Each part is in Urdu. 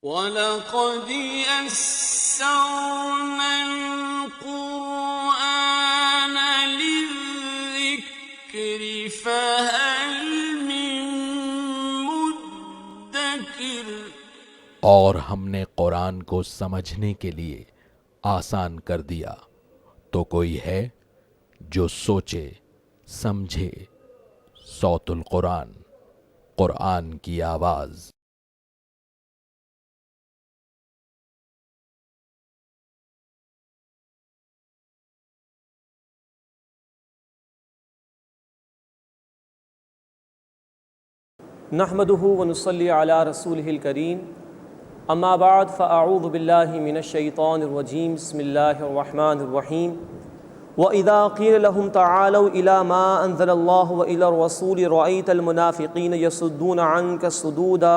وَلَقَدْ يَسَّرْنَا الْقُرْآنَ لِلذِّكْرِ فَهَلْ مِن مُّدَّكِرٍ۔ اور ہم نے قرآن کو سمجھنے کے لیے آسان کر دیا، تو کوئی ہے جو سوچے سمجھے۔ صوت القرآن، قرآن کی آواز۔ نحمده ونصلي على رسوله الكريم اما بعد فاعوذ بالله من الشيطان الرجيم بسم الله الرحمن الرحيم واذا قيل لهم تعالوا الى ما انزل الله والى الرسول رايت المنافقين يصدون عنك صدودا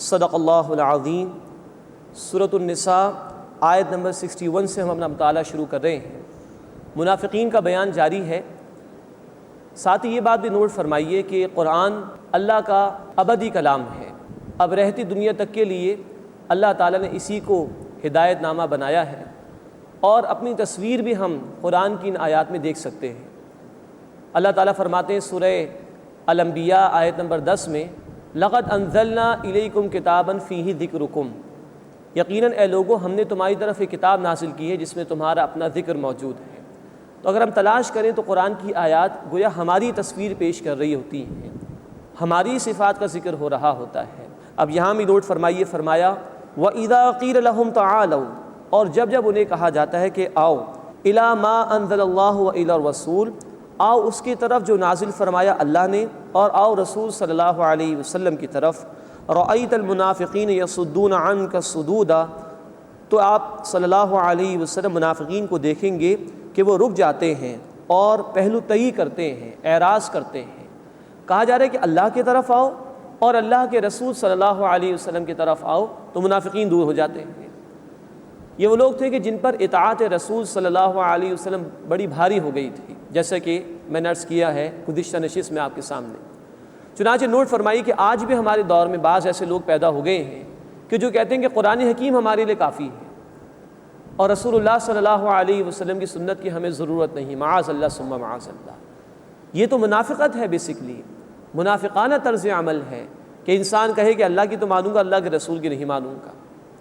صدق الله العظيم۔ سورۃ النساء آیت نمبر 61 سے ہم اپنا مطالعہ شروع کر رہے ہیں۔ منافقین کا بیان جاری ہے۔ ساتھ ہی یہ بات بھی نوٹ فرمائیے کہ قرآن اللہ کا ابدی کلام ہے، اب رہتی دنیا تک کے لیے اللہ تعالیٰ نے اسی کو ہدایت نامہ بنایا ہے، اور اپنی تصویر بھی ہم قرآن کی ان آیات میں دیکھ سکتے ہیں۔ اللہ تعالیٰ فرماتے ہیں سورہ الانبیاء آیت نمبر 10 میں، لَقَدْ أَنزَلْنَا إِلَيْكُمْ كِتَابًا فِيهِ ذِكْرُكُمْ، یقیناً اے لوگو ہم نے تمہاری طرف ایک کتاب نازل کی ہے جس میں تمہارا اپنا ذکر موجود ہے۔ تو اگر ہم تلاش کریں تو قرآن کی آیات گویا ہماری تصویر پیش کر رہی ہوتی ہیں، ہماری صفات کا ذکر ہو رہا ہوتا ہے۔ اب یہاں بھی نوٹ فرمائیے، فرمایا وَإِذَا قِيلَ لَهُمْ تَعَالَوْا، اور جب انہیں کہا جاتا ہے کہ آؤ، إِلَى مَا أَنزَلَ اللَّهُ وَإِلَى الرَّسُولِ، آؤ اس کی طرف جو نازل فرمایا اللہ نے، اور آؤ رسول صلی اللہ علیہ وسلم کی طرف، رَأَيْتَ الْمُنَافِقِينَ يَصُدُّونَ عَنْكَ صُدُودًا، تو آپ صلی اللہ علیہ وسلم منافقین کو دیکھیں گے کہ وہ رک جاتے ہیں اور پہلو تئی کرتے ہیں، اعراض کرتے ہیں۔ کہا جا رہا ہے کہ اللہ کی طرف آؤ اور اللہ کے رسول صلی اللہ علیہ وسلم کی طرف آؤ تو منافقین دور ہو جاتے ہیں۔ یہ وہ لوگ تھے کہ جن پر اطاعت رسول صلی اللہ علیہ وسلم بڑی بھاری ہو گئی تھی، جیسے کہ میں نے عرض کیا ہے گزشتہ نشست میں آپ کے سامنے۔ چنانچہ نوٹ فرمائی کہ آج بھی ہمارے دور میں بعض ایسے لوگ پیدا ہو گئے ہیں کہ جو کہتے ہیں کہ قرآن حکیم ہمارے لیے کافی ہے اور رسول اللہ صلی اللہ علیہ وسلم کی سنت کی ہمیں ضرورت نہیں، معاذ اللہ ثم معاذ اللہ۔ یہ تو منافقت ہے، بیسکلی منافقانہ طرز عمل ہے کہ انسان کہے کہ اللہ کی تو مانوں گا، اللہ کے رسول کی نہیں مانوں گا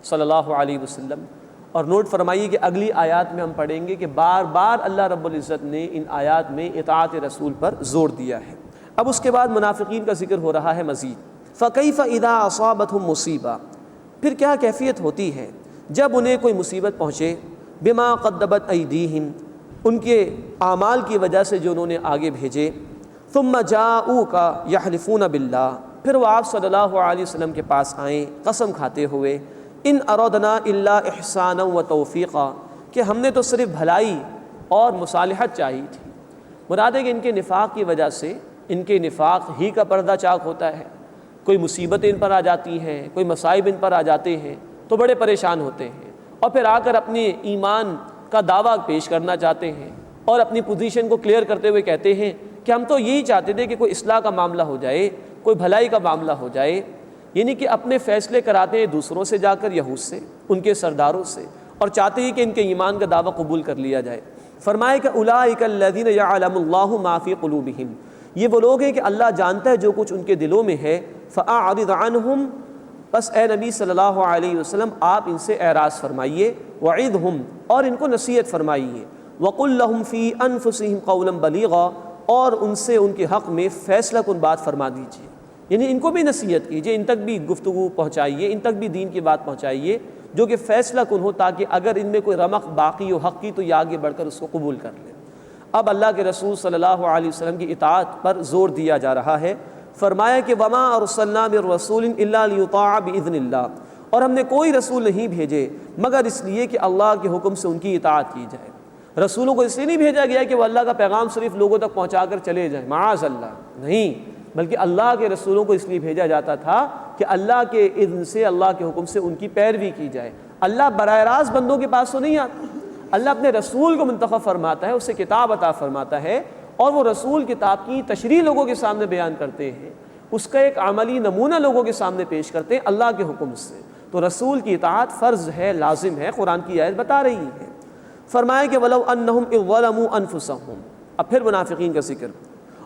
صلی اللہ علیہ وسلم۔ اور نوٹ فرمائیے کہ اگلی آیات میں ہم پڑھیں گے کہ بار بار اللہ رب العزت نے ان آیات میں اطاعت رسول پر زور دیا ہے۔ اب اس کے بعد منافقین کا ذکر ہو رہا ہے مزید۔ فَكَيْفَ إِذَا أَصَابَتْهُمْ مُصِيبَةٌ، پھر کیا کیفیت ہوتی ہے جب انہیں کوئی مصیبت پہنچے، بما قدمت ایدیہم، ان کے اعمال کی وجہ سے جو انہوں نے آگے بھیجے، ثم جاءوک یحلفون باللہ، پھر وہ آپ صلی اللہ علیہ وسلم کے پاس آئیں قسم کھاتے ہوئے، ان اردنا الا احسانا و توفیقا، کہ ہم نے تو صرف بھلائی اور مصالحت چاہی تھی۔ مراد ہے کہ ان کے نفاق کی وجہ سے، ان کے نفاق ہی کا پردہ چاک ہوتا ہے، کوئی مصیبتیں ان پر آ جاتی ہیں، کوئی مصائب ان پر آ جاتے ہیں تو بڑے پریشان ہوتے ہیں، اور پھر آ کر اپنے ایمان کا دعویٰ پیش کرنا چاہتے ہیں اور اپنی پوزیشن کو کلیئر کرتے ہوئے کہتے ہیں کہ ہم تو یہی چاہتے تھے کہ کوئی اصلاح کا معاملہ ہو جائے، کوئی بھلائی کا معاملہ ہو جائے، یعنی کہ اپنے فیصلے کراتے ہیں دوسروں سے جا کر، یہود سے، ان کے سرداروں سے، اور چاہتے ہیں کہ ان کے ایمان کا دعویٰ قبول کر لیا جائے۔ فرمائے کہ اولئک الذین یعلم اللہ ما فی قلوبہم، یہ وہ لوگ ہیں کہ اللہ جانتا ہے جو کچھ ان کے دلوں میں ہے، فاعرض عنہم، بس اے نبی صلی اللہ علیہ وسلم آپ ان سے اعراض فرمائیے، وعظہم، اور ان کو نصیحت فرمائیے، وقل لہم فی انفسہم قولا بلیغا، اور ان سے ان کے حق میں فیصلہ کن بات فرما دیجیے، یعنی ان کو بھی نصیحت کیجیے، ان تک بھی گفتگو پہنچائیے، ان تک بھی دین کی بات پہنچائیے جو کہ فیصلہ کن ہو، تاکہ اگر ان میں کوئی رمق باقی ہو حق کی تو یہ آگے بڑھ کر اس کو قبول کر لیں۔ اب اللہ کے رسول صلی اللہ علیہ وسلم کی اطاعت پر زور دیا جا رہا ہے۔ فرمایا کہ وما ارسلنا من رسول الا لیطاع باذن اللہ، اور ہم نے کوئی رسول نہیں بھیجے مگر اس لیے کہ اللہ کے حکم سے ان کی اطاعت کی جائے۔ رسولوں کو اس لیے نہیں بھیجا گیا کہ وہ اللہ کا پیغام صرف لوگوں تک پہنچا کر چلے جائیں، معاذ اللہ، نہیں، بلکہ اللہ کے رسولوں کو اس لیے بھیجا جاتا تھا کہ اللہ کے اذن سے، اللہ کے حکم سے ان کی پیروی کی جائے۔ اللہ براہ راست بندوں کے پاس تو نہیں آتا، اللہ اپنے رسول کو منتخب فرماتا ہے، اسے کتاب عطا فرماتا ہے، اور وہ رسول کتاب کی تشریح لوگوں کے سامنے بیان کرتے ہیں، اس کا ایک عملی نمونہ لوگوں کے سامنے پیش کرتے ہیں اللہ کے حکم سے۔ تو رسول کی اطاعت فرض ہے، لازم ہے، قرآن کی آیت بتا رہی ہے۔ فرمایا کہ وَلَوْ أَنَّهُمْ إِذْ ظَلَمُوا أَنفُسَهُمْ، اب پھر منافقین کا ذکر،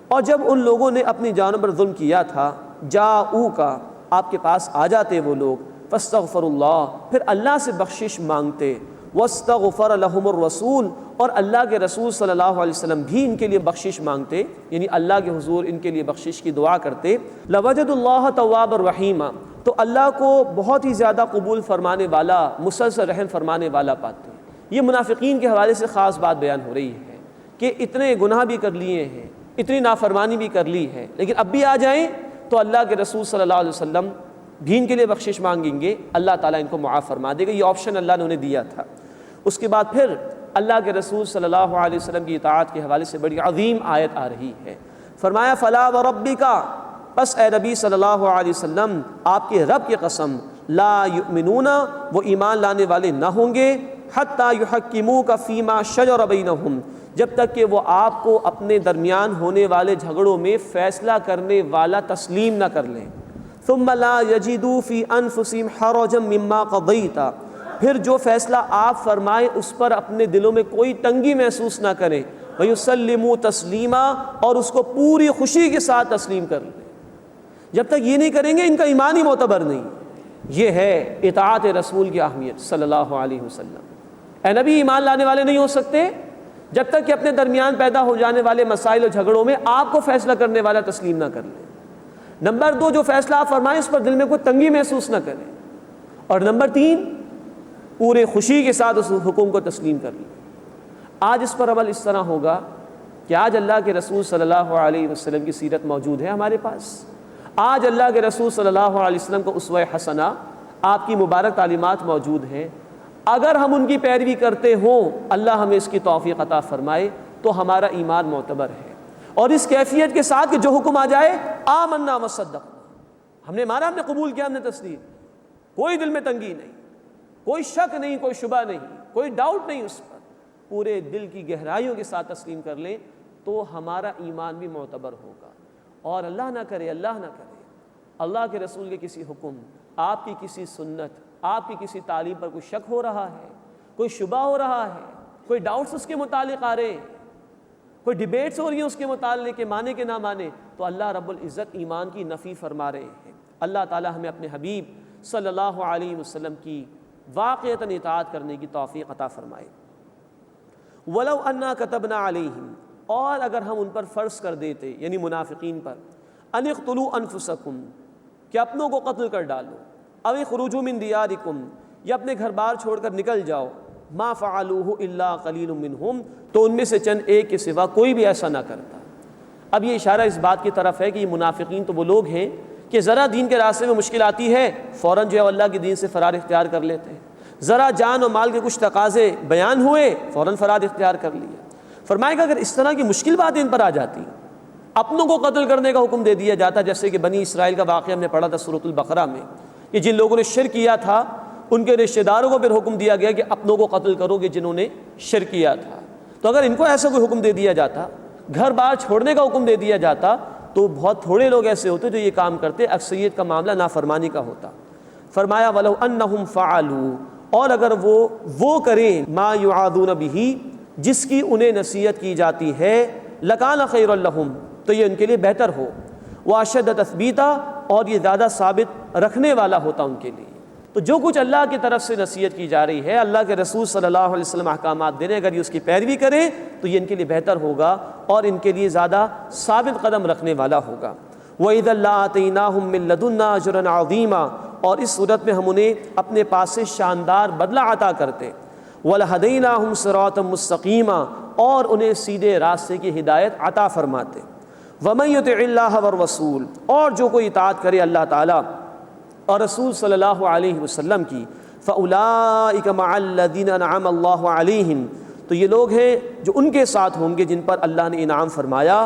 اور جب ان لوگوں نے اپنی جانوں پر ظلم کیا تھا، جاؤکا، آپ کے پاس آ جاتے وہ لوگ، فاستغفروا اللہ، پھر اللہ سے بخشش مانگتے، واستغفر لهم الرسول، اور اللہ کے رسول صلی اللہ علیہ وسلم بھی ان کے لیے بخشش مانگتے، یعنی اللہ کے حضور ان کے لیے بخشش کی دعا کرتے، لوجدوا اللہ توابا رحیما، تو اللہ کو بہت ہی زیادہ قبول فرمانے والا، مسلسل رحم فرمانے والا پاتے۔ یہ منافقین کے حوالے سے خاص بات بیان ہو رہی ہے کہ اتنے گناہ بھی کر لیے ہیں، اتنی نافرمانی بھی کر لی ہے، لیکن اب بھی آ جائیں تو اللہ کے رسول صلی اللہ علیہ وسلم بھی ان کے لیے بخشش مانگیں گے، اللہ تعالیٰ ان کو معاف فرما دے گا۔ یہ آپشن اللہ نے انہیں دیا تھا۔ اس کے بعد پھر اللہ کے رسول صلی اللہ علیہ وسلم کی اطاعت کے حوالے سے بڑی عظیم آیت آ رہی ہے۔ فرمایا فلا وربک، پس اے نبی صلی اللہ علیہ وسلم آپ کے رب کی قسم، لا یؤمنون، وہ ایمان لانے والے نہ ہوں گے، حتی یحکموک فیما شجر بینہم، جب تک کہ وہ آپ کو اپنے درمیان ہونے والے جھگڑوں میں فیصلہ کرنے والا تسلیم نہ کر لیں، ثم لا یجدوا فی انفسہم حرجا مما قضیت، پھر جو فیصلہ آپ فرمائیں اس پر اپنے دلوں میں کوئی تنگی محسوس نہ کریں، وَيُسَلِّمُوا تَسْلِيمًا، اور اس کو پوری خوشی کے ساتھ تسلیم کر لیں۔ جب تک یہ نہیں کریں گے ان کا ایمان ہی معتبر نہیں۔ یہ ہے اطاعت رسول کی اہمیت صلی اللہ علیہ وسلم۔ اے نبی، ایمان لانے والے نہیں ہو سکتے جب تک کہ اپنے درمیان پیدا ہو جانے والے مسائل و جھگڑوں میں آپ کو فیصلہ کرنے والا تسلیم نہ کر لیں۔ نمبر 2، جو فیصلہ آپ فرمائیں اس پر دل میں کوئی تنگی محسوس نہ کریں، اور نمبر 3، پورے خوشی کے ساتھ اس حکم کو تسلیم کر لیں۔ آج اس پر عمل اس طرح ہوگا کہ آج اللہ کے رسول صلی اللہ علیہ وسلم کی سیرت موجود ہے ہمارے پاس، آج اللہ کے رسول صلی اللہ علیہ وسلم کو اسوہ حسنہ، آپ کی مبارک تعلیمات موجود ہیں۔ اگر ہم ان کی پیروی کرتے ہوں، اللہ ہمیں اس کی توفیق عطا فرمائے، تو ہمارا ایمان معتبر ہے، اور اس کیفیت کے ساتھ کہ جو حکم آ جائے آمنا وصدقنا، ہم نے مانا، ہم نے قبول کیا، ہم نے تسلیم، کوئی دل میں تنگی نہیں، کوئی شک نہیں، کوئی شبہ نہیں، کوئی ڈاؤٹ نہیں، اس پر پورے دل کی گہرائیوں کے ساتھ تسلیم کر لیں، تو ہمارا ایمان بھی معتبر ہوگا۔ اور اللہ نہ کرے اللہ کے رسول کے کسی حکم، آپ کی کسی سنت، آپ کی کسی تعلیم پر کوئی شک ہو رہا ہے، کوئی شبہ ہو رہا ہے، کوئی ڈاؤٹس اس کے متعلق آ رہے ہیں، کوئی ڈیبیٹس ہو رہی ہیں اس کے متعلق کہ مانے کہ نہ مانے، تو اللہ رب العزت ایمان کی نفی فرما رہے ہیں۔ اللہ تعالی ہمیں اپنے حبیب صلی اللہ علیہ وسلم کی واقعتاً اطاعت کرنے کی توفیق عطا فرمائے۔ وَلَوْ أَنَّا كَتَبْنَا عَلَيْهِمْ، اور اگر ہم ان پر فرض کر دیتے، یعنی منافقین پر، أَنِ اقْتُلُوا أَنفُسَكُمْ، کہ اپنوں کو قتل کر ڈالو، أَوْ اخْرُجُوا مِنْ دِيَارِكُمْ، یا اپنے گھر بار چھوڑ کر نکل جاؤ، مَا فَعَلُوهُ إِلَّا قَلِيلٌ مِّنْهُمْ، تو ان میں سے چند ایک کے سوا کوئی بھی ایسا نہ کرتا۔ اب یہ اشارہ اس بات کی طرف ہے کہ یہ منافقین تو وہ لوگ ہیں کہ ذرا دین کے راستے میں مشکل آتی ہے، فوراً جو ہے اللہ کے دین سے فرار اختیار کر لیتے ہیں، ذرا جان و مال کے کچھ تقاضے بیان ہوئے، فوراً فرار اختیار کر لیا۔ فرمائے گا اگر اس طرح کی مشکل بات ان پر آ جاتی، اپنوں کو قتل کرنے کا حکم دے دیا جاتا، جیسے کہ بنی اسرائیل کا واقعہ ہم نے پڑھا تھا سورۃ البقرہ میں، کہ جن لوگوں نے شرک کیا تھا ان کے رشتہ داروں کو پھر حکم دیا گیا کہ اپنوں کو قتل کرو گے جنہوں نے شرک کیا تھا۔ تو اگر ان کو ایسا کوئی حکم دے دیا جاتا، گھر بار چھوڑنے کا حکم دے دیا جاتا، تو بہت تھوڑے لوگ ایسے ہوتے جو یہ کام کرتے، اکثریت کا معاملہ نافرمانی کا ہوتا۔ فرمایا وَلَوْ أَنَّهُمْ فَعَلُوا، اور اگر وہ کریں مَا يُعَاذُونَ بِهِ، جس کی انہیں نصیحت کی جاتی ہے، لَكَانَ خَيْرًا لَهُمْ، تو یہ ان کے لیے بہتر ہو، وَأَشَدَّ تَثْبِيتًا، اور یہ زیادہ ثابت رکھنے والا ہوتا ان کے لیے۔ تو جو کچھ اللہ کی طرف سے نصیحت کی جا رہی ہے، اللہ کے رسول صلی اللہ علیہ وسلم احکامات دے رہے ہیں، اگر یہ اس کی پیروی کریں تو یہ ان کے لیے بہتر ہوگا اور ان کے لیے زیادہ ثابت قدم رکھنے والا ہوگا۔ وَإِذًا لَّآتَيْنَاهُم مِّن لَّدُنَّا أَجْرًا عَظِيمًا، اور اس صورت میں ہم انہیں اپنے پاس سے شاندار بدلہ عطا کرتے۔ وَلَهَدَيْنَاهُمْ صِرَاطًا مُّسْتَقِيمًا، اور انہیں سیدھے راستے کی ہدایت عطا فرماتے۔ وَمَن يُطِعِ اللَّهَ وَالرَّسُولَ، اور جو کوئی اطاعت کرے اللہ تعالیٰ اور رسول صلی اللہ علیہ وسلم کی، فَأُولَٰئِكَ مَعَ الَّذِينَ أَنْعَمَ اللَّهُ عَلَيْهِمْ، تو یہ لوگ ہیں جو ان کے ساتھ ہوں گے جن پر اللہ نے انعام فرمایا،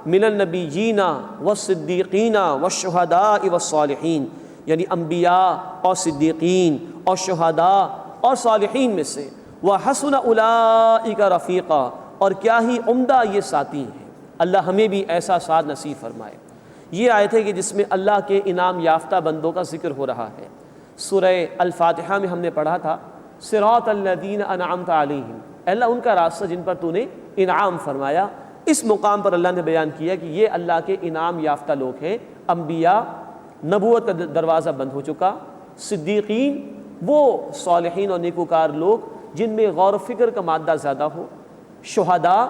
مِنَ النَّبِيِّينَ وَالصِّدِّيقِينَ وَالشُّهَدَاءِ وَالصَّالِحِينَ، یعنی انبیاء اور صدیقین اور شہداء اور صالحین میں سے، وَحَسُنَ أُولَٰئِكَ رَفِيقًا، اور کیا ہی عمدہ یہ ساتھی ہیں۔ اللہ ہمیں بھی ایسا ساتھ نصیب فرمائے۔ یہ آیت ہے کہ جس میں اللہ کے انعام یافتہ بندوں کا ذکر ہو رہا ہے، سورہ الفاتحہ میں ہم نے پڑھا تھا صراط الذین انعمت علیہم، اے اللہ ان کا راستہ جن پر تو نے انعام فرمایا۔ اس مقام پر اللہ نے بیان کیا کہ یہ اللہ کے انعام یافتہ لوگ ہیں۔ انبیاء، نبوت کا دروازہ بند ہو چکا، صدیقین وہ صالحین اور نیکوکار لوگ جن میں غور و فکر کا مادہ زیادہ ہو، شہداء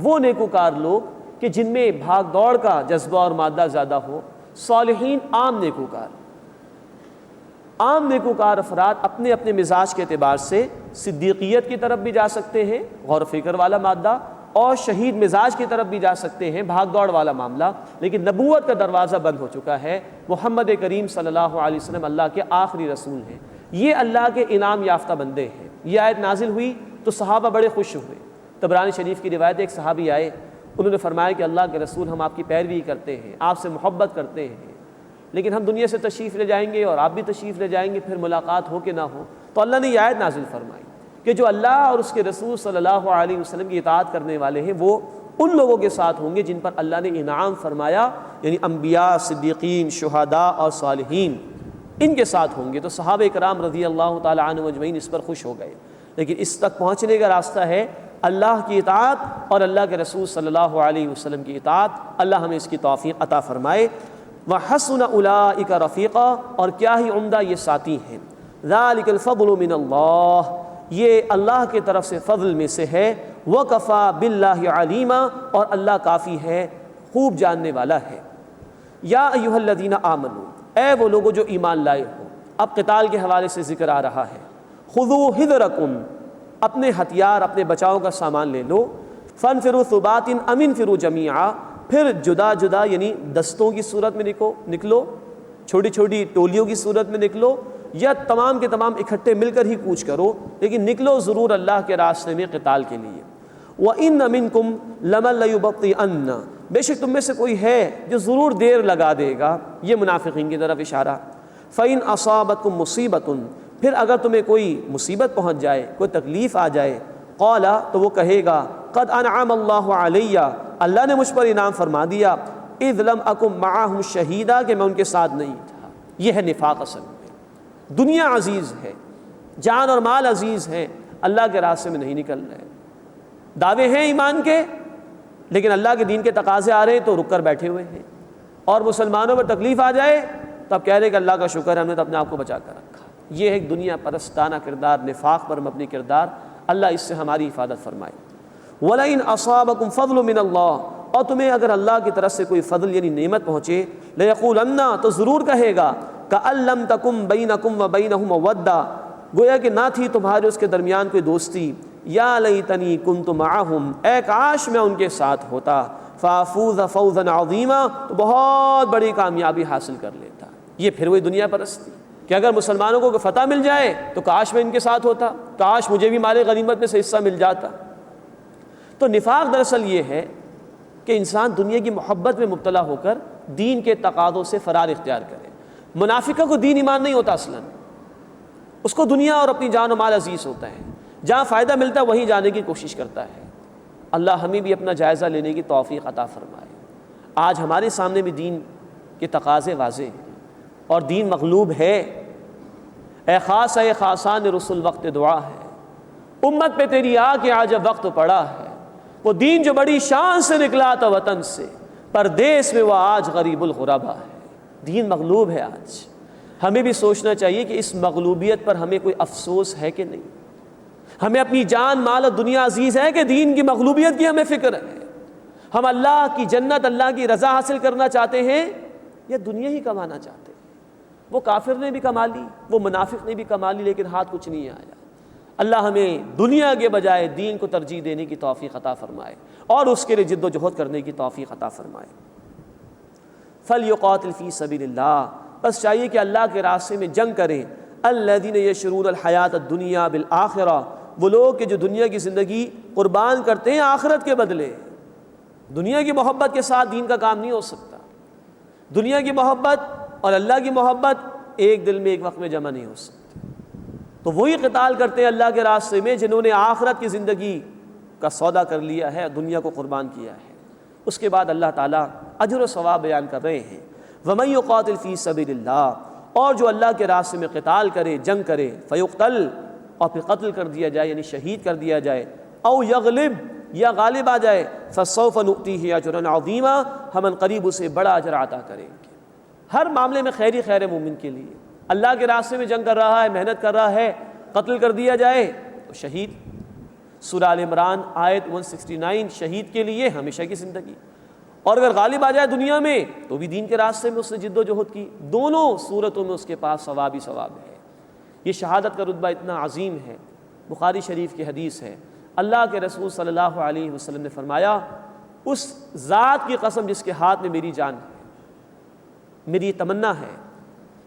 وہ نیکوکار لوگ کہ جن میں بھاگ دوڑ کا جذبہ اور مادہ زیادہ ہو، صالحین عام نیکوکار افراد اپنے اپنے مزاج کے اعتبار سے صدیقیت کی طرف بھی جا سکتے ہیں، غور و فکر والا مادہ، اور شہید مزاج کی طرف بھی جا سکتے ہیں، بھاگ دوڑ والا معاملہ۔ لیکن نبوت کا دروازہ بند ہو چکا ہے۔ محمد کریم صلی اللہ علیہ وسلم اللہ کے آخری رسول ہیں، یہ اللہ کے انعام یافتہ بندے ہیں۔ یہ آیت نازل ہوئی تو صحابہ بڑے خوش ہوئے۔ طبرانی شریف کی روایت، ایک صحابی آئے، انہوں نے فرمایا کہ اللہ کے رسول ہم آپ کی پیروی کرتے ہیں، آپ سے محبت کرتے ہیں، لیکن ہم دنیا سے تشریف لے جائیں گے اور آپ بھی تشریف لے جائیں گے، پھر ملاقات ہو کہ نہ ہو۔ تو اللہ نے یہ آیت نازل فرمائی کہ جو اللہ اور اس کے رسول صلی اللہ علیہ وسلم کی اطاعت کرنے والے ہیں وہ ان لوگوں کے ساتھ ہوں گے جن پر اللہ نے انعام فرمایا، یعنی انبیاء، صدیقین، شہداء اور صالحین، ان کے ساتھ ہوں گے۔ تو صحابہ کرام رضی اللہ تعالی عنہم اجمعین اس پر خوش ہو گئے۔ لیکن اس تک پہنچنے کا راستہ ہے اللہ کی اطاعت اور اللہ کے رسول صلی اللہ علیہ وسلم کی اطاعت۔ اللہ ہمیں اس کی توفیق عطا فرمائے۔ وَحَسُنَ أُولَٰئِكَ رَفِيقًا، اور کیا ہی عمدہ یہ ساتھی ہیں۔ ذَلِكَ الْفَضْلُ مِنَ اللَّهِ، یہ اللہ کی طرف سے فضل میں سے ہے۔ وَكَفَىٰ بِاللَّهِ عَلِيمًا، اور اللہ کافی ہے، خوب جاننے والا ہے۔ یا ایھا الذین آمنوا، اے وہ لوگوں جو ایمان لائے ہو۔ اب قتال کے حوالے سے ذکر آ رہا ہے۔ خذوا حذرکم، اپنے ہتھیار، اپنے بچاؤ کا سامان لے لو۔ فانفروا ثبات ام انفروا جمیعا، پھر جدا جدا یعنی دستوں کی صورت میں نکلو، چھوٹی چھوٹی ٹولیوں کی صورت میں نکلو، یا تمام کے تمام اکٹھے مل کر ہی کوچ کرو، لیکن نکلو ضرور اللہ کے راستے میں قتال کے لیے۔ وَإِنَّ مِنْكُمْ لَمَن لَيُبَطِّئَنَّ، بے شک تم میں سے کوئی ہے جو ضرور دیر لگا دے گا، یہ منافقین کی طرف اشارہ۔ فَإِنْ أَصَابَتْكُمْ مُصِيبَةٌ، پھر اگر تمہیں کوئی مصیبت پہنچ جائے، کوئی تکلیف آ جائے، قَالَ، تو وہ کہے گا قَدْ أَنْعَمَ اللَّهُ عَلَيَّ، اللہ نے مجھ پر انعام فرما دیا، اِذْ لَمْ أَكُنْ مَعَهُمْ شَهِيدًا، کہ میں ان کے ساتھ نہیں تھا۔ یہ ہے نفاق اصل میں۔ دنیا عزیز ہے، جان اور مال عزیز ہے، اللہ کے راستے میں نہیں نکل رہے، دعوے ہیں ایمان کے، لیکن اللہ کے دین کے تقاضے آ رہے ہیں تو رک کر بیٹھے ہوئے ہیں، اور مسلمانوں پر تکلیف آ جائے تو اب کہہ رہے کہ اللہ کا شکر ہے ہم نے تو اپنے آپ کو بچا کر رکھا۔ یہ ایک دنیا پرستانہ کردار، نفاق پر مبنی کردار، اللہ اس سے ہماری حفاظت فرمائے۔ وَلَئِنْ أَصَابَكُمْ فَضْلٌ مِّنَ اللَّهِ، اور تمہیں اگر اللہ کی طرف سے کوئی فضل یعنی نعمت پہنچے، لَيَقُولَنَّ، تو ضرور کہے گا كَأَن لَّمْ تَكُن بَيْنَكُمْ وَبَيْنَهُ مَوَدَّةٌ، گویا کہ نہ تھی تمہارے اس کے درمیان کوئی دوستی۔ یا لیتنی کنت معہم، اے کاش میں ان کے ساتھ ہوتا، فافوز فوزا عظیما، تو بہت بڑی کامیابی حاصل کر لیتا۔ یہ پھر وہی دنیا پرستی کہ اگر مسلمانوں کو فتح مل جائے تو کاش میں ان کے ساتھ ہوتا، کاش مجھے بھی مال غنیمت میں سے حصہ مل جاتا۔ تو نفاق دراصل یہ ہے کہ انسان دنیا کی محبت میں مبتلا ہو کر دین کے تقاضوں سے فرار اختیار کرے۔ منافقہ کو دین ایمان نہیں ہوتا، اصلاً اس کو دنیا اور اپنی جان و مال عزیز ہوتا ہے، جہاں فائدہ ملتا ہے وہیں جانے کی کوشش کرتا ہے۔ اللہ ہمیں بھی اپنا جائزہ لینے کی توفیق عطا فرمائے۔ آج ہمارے سامنے بھی دین کے تقاضے واضح ہیں اور دین مغلوب ہے۔ اے خاص اے خاصان رسول وقت دعا ہے، امت پہ تیری آ کے آج وقت پڑا ہے۔ وہ دین جو بڑی شان سے نکلا تھا وطن سے، پردیس میں وہ آج غریب الغربا ہے۔ دین مغلوب ہے آج۔ ہمیں بھی سوچنا چاہیے کہ اس مغلوبیت پر ہمیں کوئی افسوس ہے کہ نہیں۔ ہمیں اپنی جان مال اور دنیا عزیز ہے کہ دین کی مغلوبیت کی ہمیں فکر ہے؟ ہم اللہ کی جنت، اللہ کی رضا حاصل کرنا چاہتے ہیں یا دنیا ہی کمانا چاہتے ہیں؟ وہ کافر نے بھی کما لی، وہ منافق نے بھی کما لی، لیکن ہاتھ کچھ نہیں آیا۔ اللہ ہمیں دنیا کے بجائے دین کو ترجیح دینے کی توفیق عطا فرمائے اور اس کے لیے جد و جہد کرنے کی توفیق عطا فرمائے۔ فَلْيُقَاتِلْ فِي سَبِيلِ اللَّهِ، بس چاہیے کہ اللہ کے راستے میں جنگ کریں۔ الَّذِينَ يَشْرُونَ الْحَيَاةَ الدُّنْيَا بِالْآخِرَةِ، وہ لوگ کہ جو دنیا کی زندگی قربان کرتے ہیں آخرت کے بدلے۔ دنیا کی محبت کے ساتھ دین کا کام نہیں ہو سکتا۔ دنیا کی محبت اور اللہ کی محبت ایک دل میں ایک وقت میں جمع نہیں ہو سکتی۔ تو وہی قتال کرتے ہیں اللہ کے راستے میں جنہوں نے آخرت کی زندگی کا سودا کر لیا ہے، دنیا کو قربان کیا ہے۔ اس کے بعد اللہ تعالیٰ اجر و ثواب بیان کر رہے ہیں۔ وَمَن يُقَاتِلْ فِي سَبِيلِ اللَّهِ، اور جو اللہ کے راستے میں قتال کرے، جنگ کرے، فیقتل، اور پھر قتل کر دیا جائے یعنی شہید کر دیا جائے، او یغلب، یا غالب آ جائے، فسوف نؤتیہ اجرا عظیما، ہم عنقریب اسے بڑا اجر عطا کریں گے۔ ہر معاملے میں خیر ہی خیر ہے مومن کے لیے۔ اللہ کے راستے میں جنگ کر رہا ہے، محنت کر رہا ہے، قتل کر دیا جائے تو شہید۔ سورہ آل عمران آیت 169، شہید کے لیے ہمیشہ کی زندگی، اور اگر غالب آ جائے دنیا میں تو بھی دین کے راستے میں اس نے جد و جہد کی، دونوں صورتوں میں اس کے پاس ثواب ہی ثواب ہے۔ یہ شہادت کا رتبہ اتنا عظیم ہے۔ بخاری شریف کی حدیث ہے، اللہ کے رسول صلی اللہ علیہ وسلم نے فرمایا، اس ذات کی قسم جس کے ہاتھ میں میری جان ہے، میری یہ تمنا ہے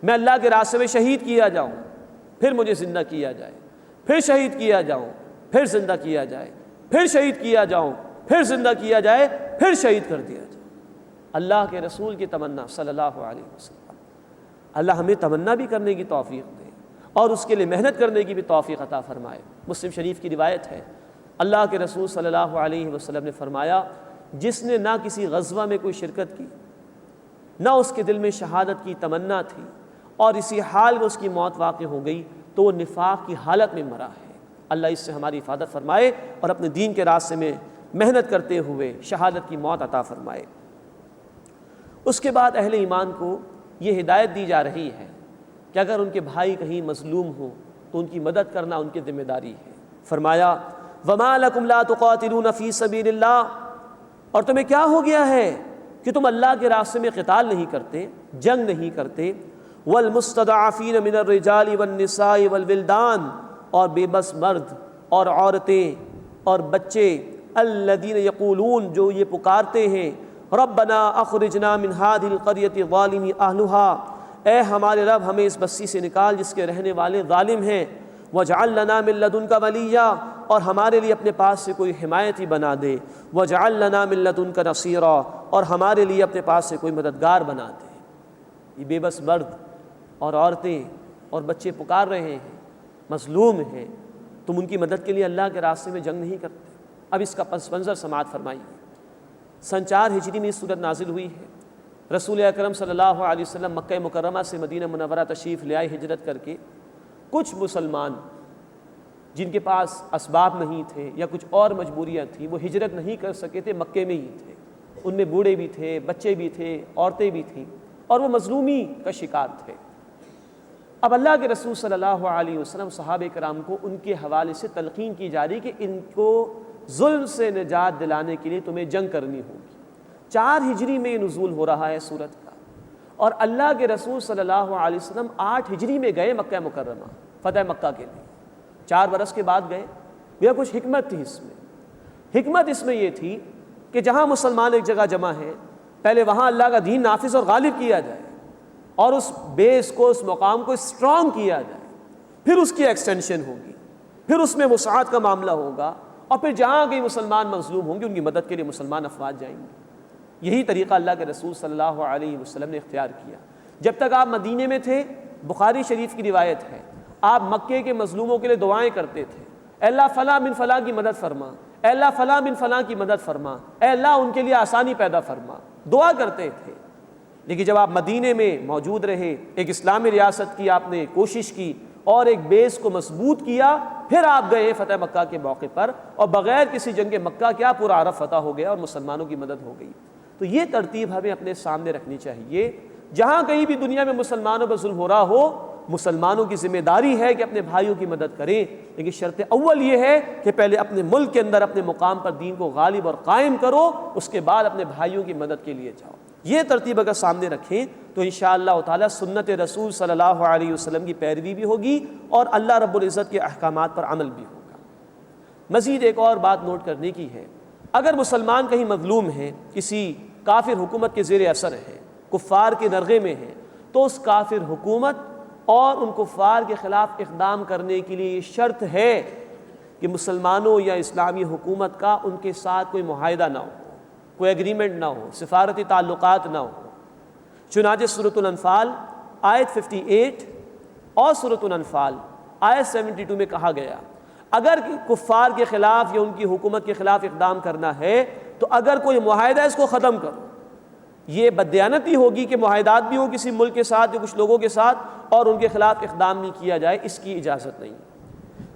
میں اللہ کے راستے میں شہید کیا جاؤں، پھر مجھے زندہ کیا جائے، پھر شہید کیا جاؤں، پھر زندہ کیا جائے، پھر شہید کیا جاؤں، پھر زندہ کیا جائے، پھر شہید کر دیا جائے۔ اللہ کے رسول کی تمنا صلی اللہ علیہ وسلم۔ اللہ ہمیں تمنا بھی کرنے کی توفیق دے اور اس کے لیے محنت کرنے کی بھی توفیق عطا فرمائے۔ مسلم شریف کی روایت ہے، اللہ کے رسول صلی اللہ علیہ وسلم نے فرمایا، جس نے نہ کسی غزوہ میں کوئی شرکت کی، نہ اس کے دل میں شہادت کی تمنا تھی، اور اسی حال میں اس کی موت واقع ہو گئی، تو وہ نفاق کی حالت میں مرا ہے۔ اللہ اس سے ہماری حفاظت فرمائے اور اپنے دین کے راستے میں محنت کرتے ہوئے شہادت کی موت عطا فرمائے۔ اس کے بعد اہل ایمان کو یہ ہدایت دی جا رہی ہے کہ اگر ان کے بھائی کہیں مظلوم ہوں تو ان کی مدد کرنا ان کی ذمہ داری ہے۔ فرمایا، وَمَا لَكُمْ لَا تُقَاتِلُونَ فِي سَبِيلِ اللَّهِ، اور تمہیں کیا ہو گیا ہے کہ تم اللہ کے راستے میں قتال نہیں کرتے، جنگ نہیں کرتے، وَالْمُسْتَضْعَفِينَ مِنَ الرِّجَالِ وَالنِّسَاءِ وَالْوِلْدَانِ، اور بے بس مرد اور عورتیں اور بچے، الَّذِينَ يَقُولُونَ، جو یہ پکارتے ہیں، رَبَّنَا أَخْرِجْنَا مِنْ هَذِهِ الْقَرْيَةِ الظَّالِمِ أَهْلُهَا، اے ہمارے رب ہمیں اس بستی سے نکال جس کے رہنے والے ظالم ہیں، وَاجْعَل لَنَا مِن لَّدُنْكَ وَلِيًّا، اور ہمارے لیے اپنے پاس سے کوئی حمایتی بنا دے، وَاجْعَل لَنَا مِن لَّدُنْكَ نَصِيرًا، اور ہمارے لیے اپنے پاس سے کوئی مددگار بنا دے۔ یہ بے بس مرد اور عورتیں اور بچے پکار رہے ہیں، مظلوم ہیں، تم ان کی مدد کے لیے اللہ کے راستے میں جنگ نہیں کرتے۔ اب اس کا پس منظر سماعت فرمائیے۔ سن 4 ہجری میں یہ صورت نازل ہوئی ہے۔ رسول اکرم صلی اللہ علیہ وسلم مکہ مکرمہ سے مدینہ منورہ تشریف لے آئے ہجرت کر کے۔ کچھ مسلمان جن کے پاس اسباب نہیں تھے یا کچھ اور مجبوریاں تھیں، وہ ہجرت نہیں کر سکے تھے، مکے میں ہی تھے۔ ان میں بوڑھے بھی تھے، بچے بھی تھے، عورتیں بھی تھیں، اور وہ مظلومی کا شکار تھے۔ اب اللہ کے رسول صلی اللہ علیہ وسلم صحابہ کرام کو ان کے حوالے سے تلقین کی جا رہی کہ ان کو ظلم سے نجات دلانے کے لیے تمہیں جنگ کرنی ہوگی۔ 4 ہجری میں نزول ہو رہا ہے سورت کا، اور اللہ کے رسول صلی اللہ علیہ وسلم 8 ہجری میں گئے مکہ مکرمہ فتح مکہ کے لیے، 4 برس کے بعد گئے۔ یہ کچھ حکمت تھی اس میں۔ حکمت اس میں یہ تھی کہ جہاں مسلمان ایک جگہ جمع ہیں، پہلے وہاں اللہ کا دین نافذ اور غالب کیا جائے، اور اس بیس کو، اس مقام کو اسٹرانگ کیا جائے، پھر اس کی ایکسٹینشن ہوگی، پھر اس میں وسعت کا معاملہ ہوگا، اور پھر جہاں کہیں مسلمان مظلوم ہوں گے ان کی مدد کے لیے مسلمان افواج جائیں گے۔ یہی طریقہ اللہ کے رسول صلی اللہ علیہ وسلم نے اختیار کیا۔ جب تک آپ مدینے میں تھے، بخاری شریف کی روایت ہے، آپ مکے کے مظلوموں کے لیے دعائیں کرتے تھے، اے اللہ فلاں بن فلاں کی مدد فرما، اے اللہ فلاں بن فلاں کی مدد فرما، اے اللہ ان کے لیے آسانی پیدا فرما، دعا کرتے تھے۔ لیکن جب آپ مدینے میں موجود رہے، ایک اسلامی ریاست کی آپ نے کوشش کی اور ایک بیس کو مضبوط کیا، پھر آپ گئے فتح مکہ کے موقع پر، اور بغیر کسی جنگ مکہ کیا پورا عرب فتح ہو گیا اور مسلمانوں کی مدد ہو گئی۔ تو یہ ترتیب ہمیں اپنے سامنے رکھنی چاہیے۔ جہاں کہیں بھی دنیا میں مسلمانوں پر ظلم ہو رہا ہو، مسلمانوں کی ذمہ داری ہے کہ اپنے بھائیوں کی مدد کریں، لیکن شرط اول یہ ہے کہ پہلے اپنے ملک کے اندر اپنے مقام پر دین کو غالب اور قائم کرو، اس کے بعد اپنے بھائیوں کی مدد کے لیے جاؤ۔ یہ ترتیب اگر سامنے رکھیں تو انشاءاللہ تعالی سنت رسول صلی اللہ علیہ وسلم کی پیروی بھی ہوگی اور اللہ رب العزت کے احکامات پر عمل بھی ہوگا۔ مزید ایک اور بات نوٹ کرنے کی ہے، اگر مسلمان کہیں مظلوم ہیں، کسی کافر حکومت کے زیر اثر ہیں، کفار کے نرغے میں ہیں، تو اس کافر حکومت اور ان کفار کے خلاف اقدام کرنے کے لیے یہ شرط ہے کہ مسلمانوں یا اسلامی حکومت کا ان کے ساتھ کوئی معاہدہ نہ ہو، کوئی ایگریمنٹ نہ ہو، سفارتی تعلقات نہ ہو۔ چنانچہ سورۃ الانفال آیت 58 اور سورۃ الانفال آیت 72 میں کہا گیا، اگر کفار کے خلاف یا ان کی حکومت کے خلاف اقدام کرنا ہے تو اگر کوئی معاہدہ ہے اس کو ختم کرو، یہ بددیانتی ہوگی کہ معاہدات بھی ہوں کسی ملک کے ساتھ یا کچھ لوگوں کے ساتھ اور ان کے خلاف اقدام نہیں کیا جائے، اس کی اجازت نہیں۔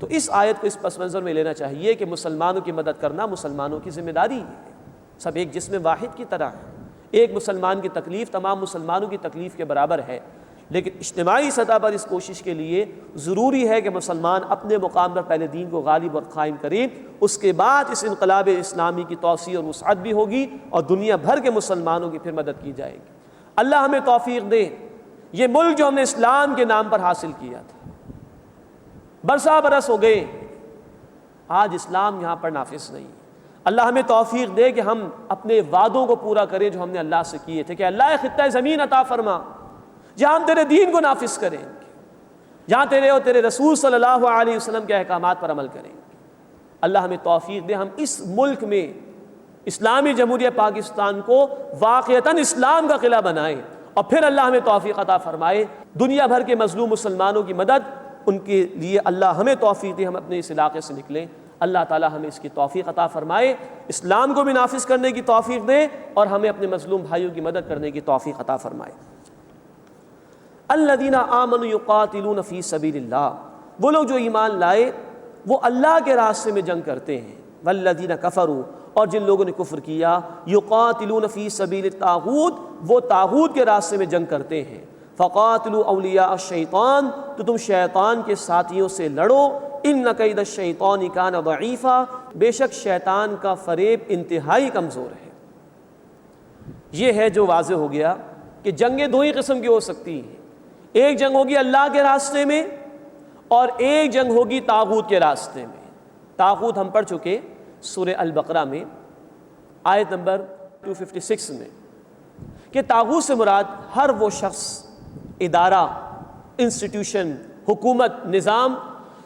تو اس آیت کو اس پس منظر میں لینا چاہیے کہ مسلمانوں کی مدد کرنا مسلمانوں کی ذمہ داری ہے، سب ایک جسم واحد کی طرح ہے، ایک مسلمان کی تکلیف تمام مسلمانوں کی تکلیف کے برابر ہے، لیکن اجتماعی سطح پر اس کوشش کے لیے ضروری ہے کہ مسلمان اپنے مقام پر پہلے دین کو غالب اور قائم کریں، اس کے بعد اس انقلاب اسلامی کی توسیع اور وسعت بھی ہوگی اور دنیا بھر کے مسلمانوں کی پھر مدد کی جائے گی۔ اللہ ہمیں توفیق دے، یہ ملک جو ہم نے اسلام کے نام پر حاصل کیا تھا، برسا برس ہو گئے، آج اسلام یہاں پر نافذ نہیں۔ اللہ ہمیں توفیق دے کہ ہم اپنے وعدوں کو پورا کریں جو ہم نے اللہ سے کیے تھے کہ اللہ خطہ زمین عطا فرما جہاں ہم تیرے دین کو نافذ کریں گے، جہاں تیرے اور تیرے رسول صلی اللہ علیہ وسلم کے احکامات پر عمل کریں گے۔ اللہ ہمیں توفیق دے ہم اس ملک میں اسلامی جمہوریہ پاکستان کو واقعتاً اسلام کا قلعہ بنائیں، اور پھر اللہ ہمیں توفیق عطا فرمائے دنیا بھر کے مظلوم مسلمانوں کی مدد، ان کے لیے اللہ ہمیں توفیق دے ہم اپنے اس علاقے سے نکلیں۔ اللہ تعالی ہمیں اس کی توفیق عطا فرمائے، اسلام کو بھی نافذ کرنے کی توفیق دے اور ہمیں اپنے مظلوم بھائیوں کی مدد کرنے کی توفیق عطا فرمائے۔ الذین آمنوا یقاتلون فی سبیل اللہ، وہ لوگ جو ایمان لائے وہ اللہ کے راستے میں جنگ کرتے ہیں، والذین کفروا، اور جن لوگوں نے کفر کیا، یقاتلون فی سبیل الطاغوت، وہ طاغوت کے راستے میں جنگ کرتے ہیں، فقاتلوا اولیاء الشیطان، تو تم شیطان کے ساتھیوں سے لڑو، ان کید الشیطان کان ضعیفا، بے شک شیطان کا فریب انتہائی کمزور ہے۔ یہ ہے جو واضح ہو گیا کہ جنگیں دو ہی قسم کی ہو سکتی ہیں، ایک جنگ ہوگی اللہ کے راستے میں اور ایک جنگ ہوگی طاغوت کے راستے میں۔ طاغوت ہم پڑھ چکے سورہ البقرہ میں آیت نمبر 256 میں کہ طاغوت سے مراد ہر وہ شخص، ادارہ، انسٹیٹیوشن، حکومت، نظام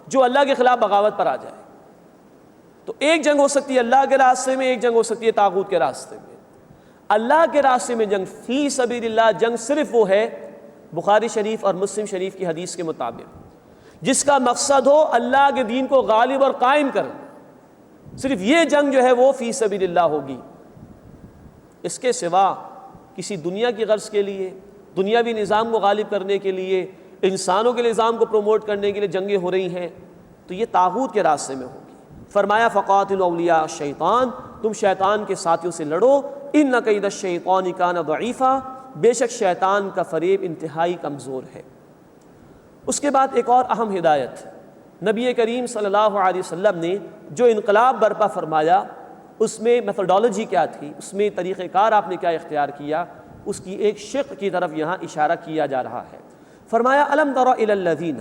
جو اللہ کے خلاف بغاوت پر آ جائے۔ تو ایک جنگ ہو سکتی ہے اللہ کے راستے میں، ایک جنگ ہو سکتی ہے طاغوت کے راستے میں۔ اللہ کے راستے میں جنگ فی سبیل اللہ جنگ صرف وہ ہے بخاری شریف اور مسلم شریف کی حدیث کے مطابق جس کا مقصد ہو اللہ کے دین کو غالب اور قائم کرنا، صرف یہ جنگ جو ہے وہ فی سبیل اللہ ہوگی۔ اس کے سوا کسی دنیا کی غرض کے لیے، دنیاوی نظام کو غالب کرنے کے لیے، انسانوں کے نظام کو پروموٹ کرنے کے لیے جنگیں ہو رہی ہیں تو یہ طاغوت کے راستے میں ہوگی۔ فرمایا فقاتلوا اولیاء الشیطان، تم شیطان کے ساتھیوں سے لڑو، ان کید الشیطان کان ضعیفا، بے شک شیطان کا فریب انتہائی کمزور ہے۔ اس کے بعد ایک اور اہم ہدایت، نبی کریم صلی اللہ علیہ وسلم نے جو انقلاب برپا فرمایا اس میں میتھڈالوجی کیا تھی، اس میں طریقہ کار آپ نے کیا اختیار کیا، اس کی ایک شق کی طرف یہاں اشارہ کیا جا رہا ہے۔ فرمایا الم تر الی الذین،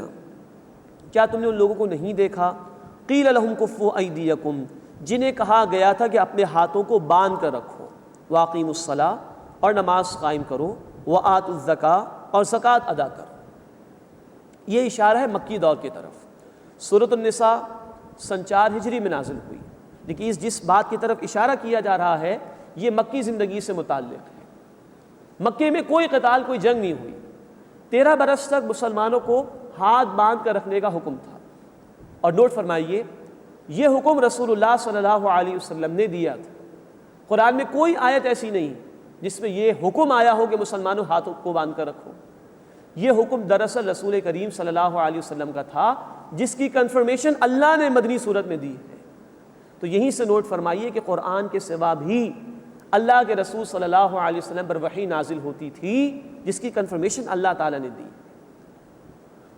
کیا تم نے ان لوگوں کو نہیں دیکھا، قیل لہم کفوا ایدیکم، جنہیں کہا گیا تھا کہ اپنے ہاتھوں کو باندھ کر رکھو، واقیموا الصلاۃ، اور نماز قائم کرو، وآتوا الزکاۃ، اور زکوٰۃ ادا کرو۔ یہ اشارہ ہے مکی دور کی طرف۔ سورۃ النساء سن 4 ہجری میں نازل ہوئی، لیکن جس بات کی طرف اشارہ کیا جا رہا ہے یہ مکی زندگی سے متعلق ہے۔ مکے میں کوئی قتال، کوئی جنگ نہیں ہوئی، 13 برس تک مسلمانوں کو ہاتھ باندھ کر رکھنے کا حکم تھا۔ اور نوٹ فرمائیے یہ حکم رسول اللہ صلی اللہ علیہ وسلم نے دیا تھا۔ قرآن میں کوئی آیت ایسی نہیں جس میں یہ حکم آیا ہو کہ مسلمانوں ہاتھوں کو باندھ کر رکھو۔ یہ حکم دراصل رسول کریم صلی اللہ علیہ وسلم کا تھا جس کی کنفرمیشن اللہ نے مدنی صورت میں دی ہے۔ تو یہیں سے نوٹ فرمائیے کہ قرآن کے سوا بھی اللہ کے رسول صلی اللہ علیہ وسلم پر وحی نازل ہوتی تھی جس کی کنفرمیشن اللہ تعالیٰ نے دی۔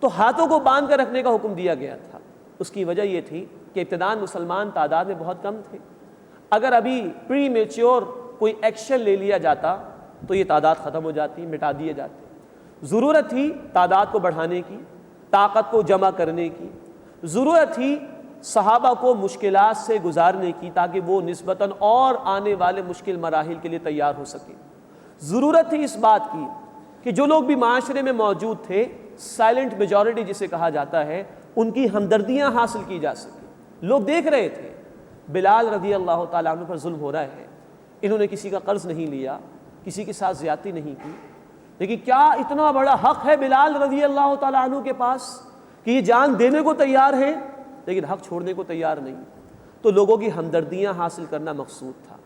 تو ہاتھوں کو باندھ کر رکھنے کا حکم دیا گیا تھا۔ اس کی وجہ یہ تھی کہ ابتداءً مسلمان تعداد میں بہت کم تھے، اگر ابھی پری میچور کوئی ایکشن لے لیا جاتا تو یہ تعداد ختم ہو جاتی، مٹا دیے جاتے۔ ضرورت تھی تعداد کو بڑھانے کی، طاقت کو جمع کرنے کی، ضرورت تھی صحابہ کو مشکلات سے گزارنے کی تاکہ وہ نسبتاً اور آنے والے مشکل مراحل کے لیے تیار ہو سکیں۔ ضرورت تھی اس بات کی کہ جو لوگ بھی معاشرے میں موجود تھے، سائلنٹ میجورٹی جسے کہا جاتا ہے، ان کی ہمدردیاں حاصل کی جا سکیں۔ لوگ دیکھ رہے تھے بلال رضی اللہ تعالیٰ عنہ پر ظلم ہو رہا ہے، انہوں نے کسی کا قرض نہیں لیا، کسی کے ساتھ زیادتی نہیں کی، لیکن کیا اتنا بڑا حق ہے بلال رضی اللہ تعالیٰ عنہ کے پاس کہ یہ جان دینے کو تیار ہیں لیکن حق چھوڑنے کو تیار نہیں۔ تو لوگوں کی ہمدردیاں حاصل کرنا مقصود تھا۔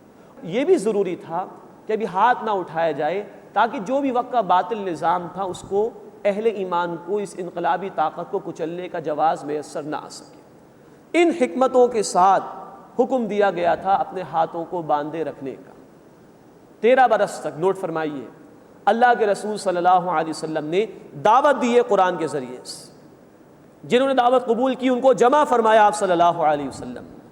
یہ بھی ضروری تھا کہ ابھی ہاتھ نہ اٹھایا جائے، تاکہ جو بھی وقت کا باطل نظام تھا اس کو اہل ایمان کو اس انقلابی طاقت کو کچلنے کا جواز میسر نہ آ سکے۔ ان حکمتوں کے ساتھ حکم دیا گیا تھا اپنے ہاتھوں کو باندھے رکھنے کا۔ 13 برس تک، نوٹ فرمائیے، اللہ کے رسول صلی اللہ علیہ وسلم نے دعوت دی ہے قرآن کے ذریعے سے۔ جنہوں نے دعوت قبول کی ان کو جمع فرمایا آپ صلی اللہ علیہ وسلم نے،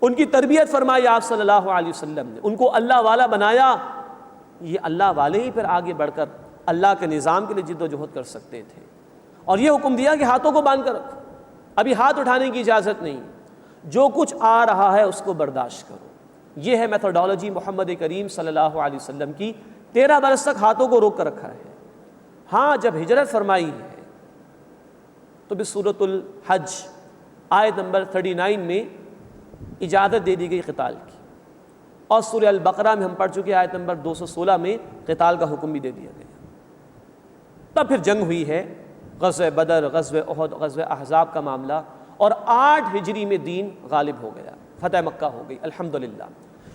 ان کی تربیت فرمائی آپ صلی اللہ علیہ وسلم نے، ان کو اللہ والا بنایا۔ یہ اللہ والے ہی پھر آگے بڑھ کر اللہ کے نظام کے لیے جد و جہد کر سکتے تھے، اور یہ حکم دیا کہ ہاتھوں کو باندھ کر رکھو، ابھی ہاتھ اٹھانے کی اجازت نہیں، جو کچھ آ رہا ہے اس کو برداشت کرو۔ یہ ہے میتھڈالوجی محمد کریم صلی اللہ علیہ وسلم کی۔ 13 برس تک ہاتھوں کو روک کر رکھا ہے۔ ہاں جب ہجرت فرمائی ہے تو بسورۃ الحج آیت نمبر 39 میں اجازت دے دی گئی قتال کی، اور سورہ البقرہ میں ہم پڑھ چکے آیت نمبر 216 میں قتال کا حکم بھی دے دیا گیا۔ تب پھر جنگ ہوئی ہے، غزوہ بدر، غزوہ احد، غزوہ احزاب کا معاملہ، اور 8 ہجری میں دین غالب ہو گیا، فتح مکہ ہو گئی الحمدللہ۔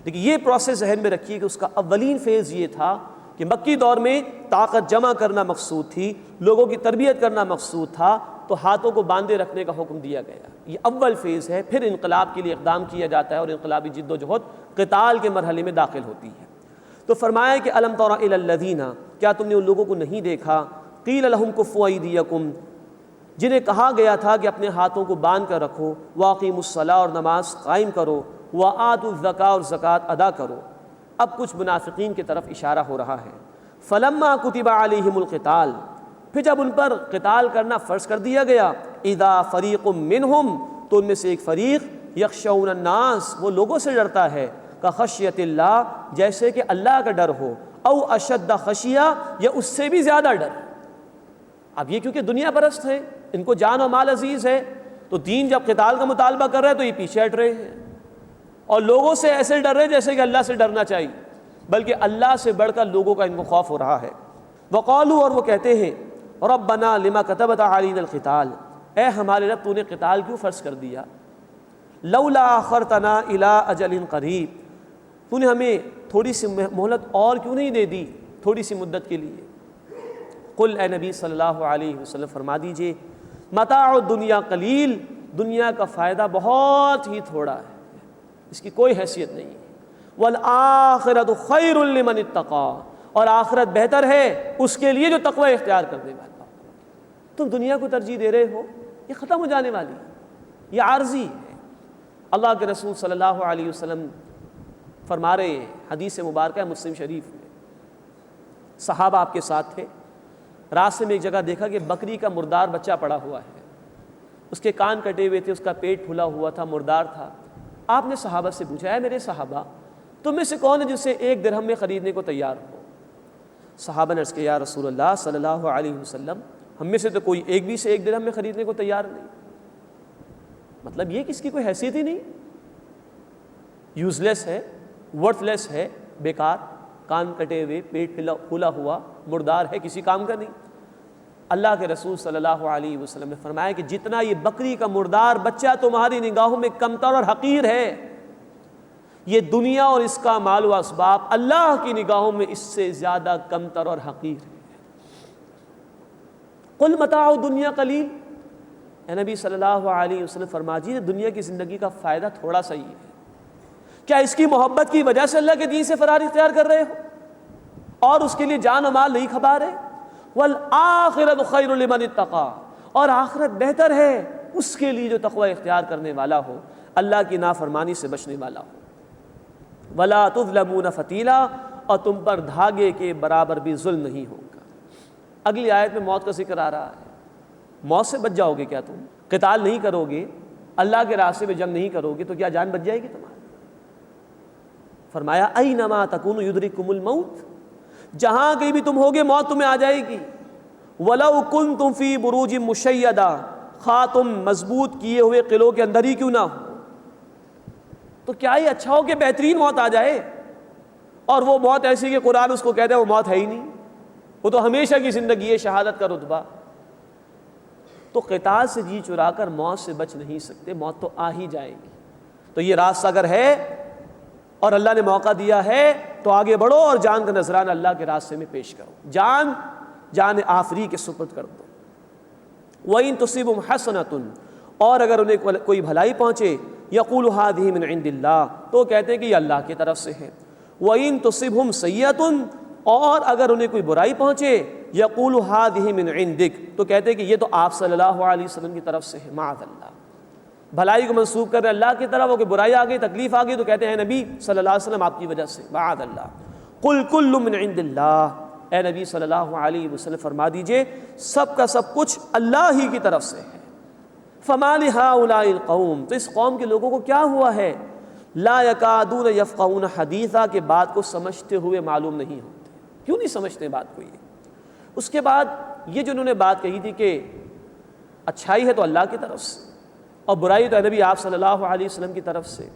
لیکن یہ پروسیس ذہن میں رکھیے کہ اس کا اولین فیز یہ تھا کہ مکی دور میں طاقت جمع کرنا مقصود تھی، لوگوں کی تربیت کرنا مقصود تھا، تو ہاتھوں کو باندھے رکھنے کا حکم دیا گیا۔ یہ اول فیز ہے، پھر انقلاب کے لیے اقدام کیا جاتا ہے، اور انقلابی جد و جہد قتال کے مرحلے میں داخل ہوتی ہے۔ تو فرمایا کہ الم تر الی الذین، کیا تم نے ان لوگوں کو نہیں دیکھا، قیل لہم کفوا ایدیکم، جنہیں کہا گیا تھا کہ اپنے ہاتھوں کو باندھ کر رکھو، واقیموا الصلاۃ، اور نماز قائم کرو، وآتوا الزکاۃ، اور زکوٰۃ ادا کرو۔ اب کچھ منافقین کی طرف اشارہ ہو رہا ہے۔ فلما کتب علیہم القتال، پھر جب ان پر قتال کرنا فرض کر دیا گیا، اذا فریق منہم، تو ان میں سے ایک فریق، یخشون الناس، وہ لوگوں سے ڈرتا ہے، کخشیۃ اللہ، جیسے کہ اللہ کا ڈر ہو، او اشد خشیہ، یا اس سے بھی زیادہ ڈر۔ اب یہ کیونکہ دنیا پرست ہیں، ان کو جان و مال عزیز ہے، تو دین جب قتال کا مطالبہ کر رہے ہیں تو یہ پیچھے ہٹ رہے ہیں، اور لوگوں سے ایسے ڈر رہے ہیں جیسے کہ اللہ سے ڈرنا چاہیے، بلکہ اللہ سے بڑھ کر لوگوں کا ان کو خوف ہو رہا ہے۔ وقالوا، اور وہ کہتے ہیں، ربنا لما کتبت علینا القتال، اے ہمارے رب تو نے قتال کیوں فرض کر دیا، لولا اخرتنا الی اجل قریب، تو نے ہمیں تھوڑی سی مہلت اور کیوں نہیں دے دی، تھوڑی سی مدت کے لیے۔ قل، اے نبی صلی اللہ علیہ وسلم فرما دیجئے، متاع الدنیا قلیل، دنیا کا فائدہ بہت ہی تھوڑا ہے، اس کی کوئی حیثیت نہیں ہے، والآخرۃ خیر لمن اتقی، اور آخرت بہتر ہے اس کے لیے جو تقوی اختیار کرنے والا۔ تم دنیا کو ترجیح دے رہے ہو، یہ ختم ہو جانے والی ہے، یہ عارضی ہے۔ اللہ کے رسول صلی اللہ علیہ وسلم فرما رہے ہیں، حدیث مبارکہ مسلم شریف میں، صحابہ آپ کے ساتھ تھے، راستے میں ایک جگہ دیکھا کہ بکری کا مردار بچہ پڑا ہوا ہے، اس کے کان کٹے ہوئے تھے، اس کا پیٹ پھلا ہوا تھا، مردار تھا۔ آپ نے صحابہ سے پوچھا، اے میرے صحابہ، تم میں سے کون ہے جسے 1 درہم میں خریدنے کو تیار ہو؟ صحابہ نے عرض کیا، یا رسول اللہ صلی اللہ علیہ وسلم، ہم میں سے تو کوئی ایک بھی سے 1 درہم میں خریدنے کو تیار نہیں۔ مطلب یہ کہ اس کی کوئی حیثیت ہی نہیں، یوز لیس ہے، ورتھ لیس ہے، بیکار، کان کٹے ہوئے، پیٹ پھولا ہوا، مردار ہے، کسی کام کا نہیں۔ اللہ کے رسول صلی اللہ علیہ وسلم نے فرمایا کہ جتنا یہ بکری کا مردار بچہ تمہاری نگاہوں میں کمتر اور حقیر ہے، یہ دنیا اور اس کا مال و اسباب اللہ کی نگاہوں میں اس سے زیادہ کمتر اور حقیر ہے۔ قل متاع الدنیا قلیل، اے نبی صلی اللہ علیہ وسلم فرما دیجیے دنیا کی زندگی کا فائدہ تھوڑا سا ہی ہے، کیا اس کی محبت کی وجہ سے اللہ کے دین سے فرار اختیار کر رہے ہو اور اس کے لیے جان و مال نہیں کھپا رہے؟ والآخرۃ خیر لمن اتقی، اور آخرت بہتر ہے اس کے لیے جو تقوی اختیار کرنے والا ہو، اللہ کی نافرمانی سے بچنے والا ہو۔ ولا تظلمون فتیلا، اور تم پر دھاگے کے برابر بھی ظلم نہیں ہوگا۔ اگلی آیت میں موت کا ذکر آ رہا ہے، موت سے بچ جاؤ گے کیا تم؟ قتال نہیں کرو گے، اللہ کے راستے میں جنگ نہیں کرو گے تو کیا جان بچ جائے گی تمہاری؟ فرمایا اینما تکونوا یدرککم الموت، جہاں کہیں بھی تم ہوگے موت تمہیں آ جائے گی۔ ولو کنتم فی بروج مشیدہ، خواہ تم مضبوط کیے ہوئے قلعوں کے اندر ہی کیوں نہ ہو، تو کیا یہ اچھا ہو کہ بہترین موت آ جائے، اور وہ موت ایسی کہ قرآن اس کو کہتا ہے وہ موت ہے ہی نہیں، وہ تو ہمیشہ کی زندگی ہے، شہادت کا رتبہ۔ تو قتال سے جی چرا کر موت سے بچ نہیں سکتے، موت تو آ ہی جائے گی۔ تو یہ راستہ اگر ہے اور اللہ نے موقع دیا ہے تو آگے بڑھو اور جان کا نذرانہ اللہ کے راستے میں پیش کرو، جان آفری کے سپرد کر دو۔ وَإِن تُصِبْهُمْ حَسَنَةٌ، اور اگر انہیں کوئی بھلائی پہنچے، یقول هذه من عند اللہ، تو کہتے ہیں کہ یہ اللہ کی طرف سے ہے۔ وَإِن تُصِبْهُمْ سَيِّئَةٌ، اور اگر انہیں کوئی برائی پہنچے، یقول هذه من عندک، تو کہتے ہیں کہ یہ تو آپ صلی اللہ علیہ وسلم کی طرف سے ہے۔ معاذ اللہ، بھلائی کو منسوب کر رہے اللہ کی طرف، اور کہ برائی آ گئی، تکلیف آ گئی، تو کہتے ہیں نبی صلی اللہ علیہ وسلم آپ کی وجہ سے۔ معاذ اللہ۔ قل کل من عند اللہ، اے نبی صلی اللہ علیہ وسلم فرما دیجئے سب کا سب کچھ اللہ ہی کی طرف سے ہے۔ فما لہؤلاء القوم، تو اس قوم کے لوگوں کو کیا ہوا ہے، لا یکادون یفقہون حدیثا، کہ بات کو سمجھتے ہوئے معلوم نہیں ہوتے۔ کیوں نہیں سمجھتے بات کو؟ یہ اس کے بعد یہ جو انہوں نے بات کہی تھی کہ اچھائی ہے تو اللہ کی طرف سے اور برائی تو نبی آپ صلی اللہ علیہ وسلم کی طرف سے،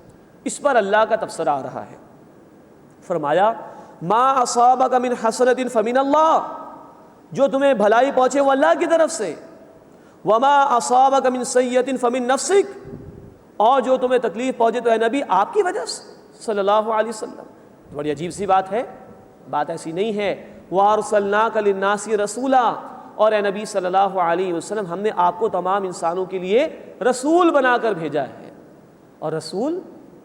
اس پر اللہ کا تبصرہ آ رہا ہے۔ فرمایا ما اصابک من حسنۃ فمن اللہ، جو تمہیں بھلائی پہنچے وہ اللہ کی طرف سے، وما اصابک من سیئۃ فمن نفسک، اور جو تمہیں تکلیف پہنچے تو اے نبی آپ کی وجہ سے صلی اللہ علیہ وسلم۔ بڑی عجیب سی بات ہے، بات ایسی نہیں ہے۔ وارسلناک للناس رسولا، اور اے نبی صلی اللہ علیہ وسلم ہم نے آپ کو تمام انسانوں کے لیے رسول بنا کر بھیجا ہے، اور رسول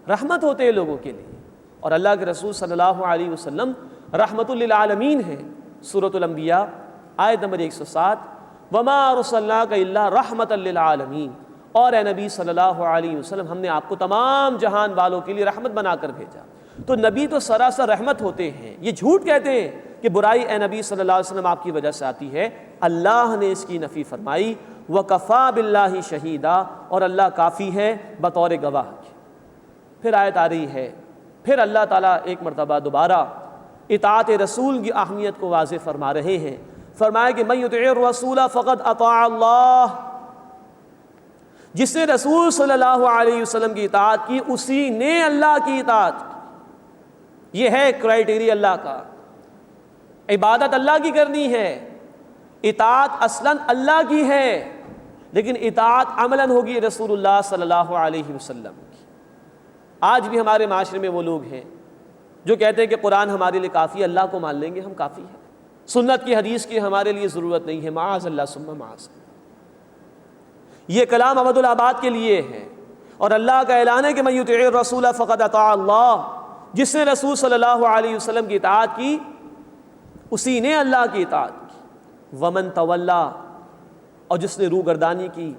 رحمت ہوتے ہیں لوگوں کے لیے، اور اللہ کے رسول صلی اللہ علیہ وسلم رحمت للعالمین ہے۔ سورۃ الانبیاء آیت نمبر 107، وما ارسلناک الا رحمت للعالمین، اور اے نبی صلی اللہ علیہ وسلم ہم نے آپ کو تمام جہان والوں کے لیے رحمت بنا کر بھیجا۔ تو نبی تو سراسر رحمت ہوتے ہیں، یہ جھوٹ کہتے ہیں کہ برائی اے نبی صلی اللہ علیہ وسلم آپ کی وجہ سے آتی ہے، اللہ نے اس کی نفی فرمائی۔ وَكَفَى بِاللَّهِ شَهِيدًا، اور اللہ کافی ہے بطور گواہ کے۔ پھر آیت آ رہی ہے، پھر اللہ تعالیٰ ایک مرتبہ دوبارہ اطاعت رسول کی اہمیت کو واضح فرما رہے ہیں۔ فرمایا کہ مَن يُطِعِ الرَّسُولَ فَقَدْ أَطَاعَ اللَّهَ، جس نے رسول صلی اللہ علیہ وسلم کی اطاعت کی اسی نے اللہ کی اطاعت کی۔ یہ ہے کرائیٹیریا اللہ کا، عبادت اللہ کی کرنی ہے، اطاعت اصلاً اللہ کی ہے، لیکن اطاعت عملاً ہوگی رسول اللہ صلی اللہ علیہ وسلم کی۔ آج بھی ہمارے معاشرے میں وہ لوگ ہیں جو کہتے ہیں کہ قرآن ہمارے لیے کافی ہے، اللہ کو مان لیں گے ہم کافی ہیں، سنت کی حدیث کی ہمارے لیے ضرورت نہیں ہے۔ معاذ اللہ ثم معاذ اللہ، یہ کلام عبد الآباد کے لیے ہے، اور اللہ کا اعلان ہے کہ من یطع الرسول فقد اطاع اللہ، جس نے رسول صلی اللہ علیہ وسلم کی اطاعت کی اسی نے اللہ کی اطاعت کی۔ ومن تولا، اور جس نے روگردانی کی،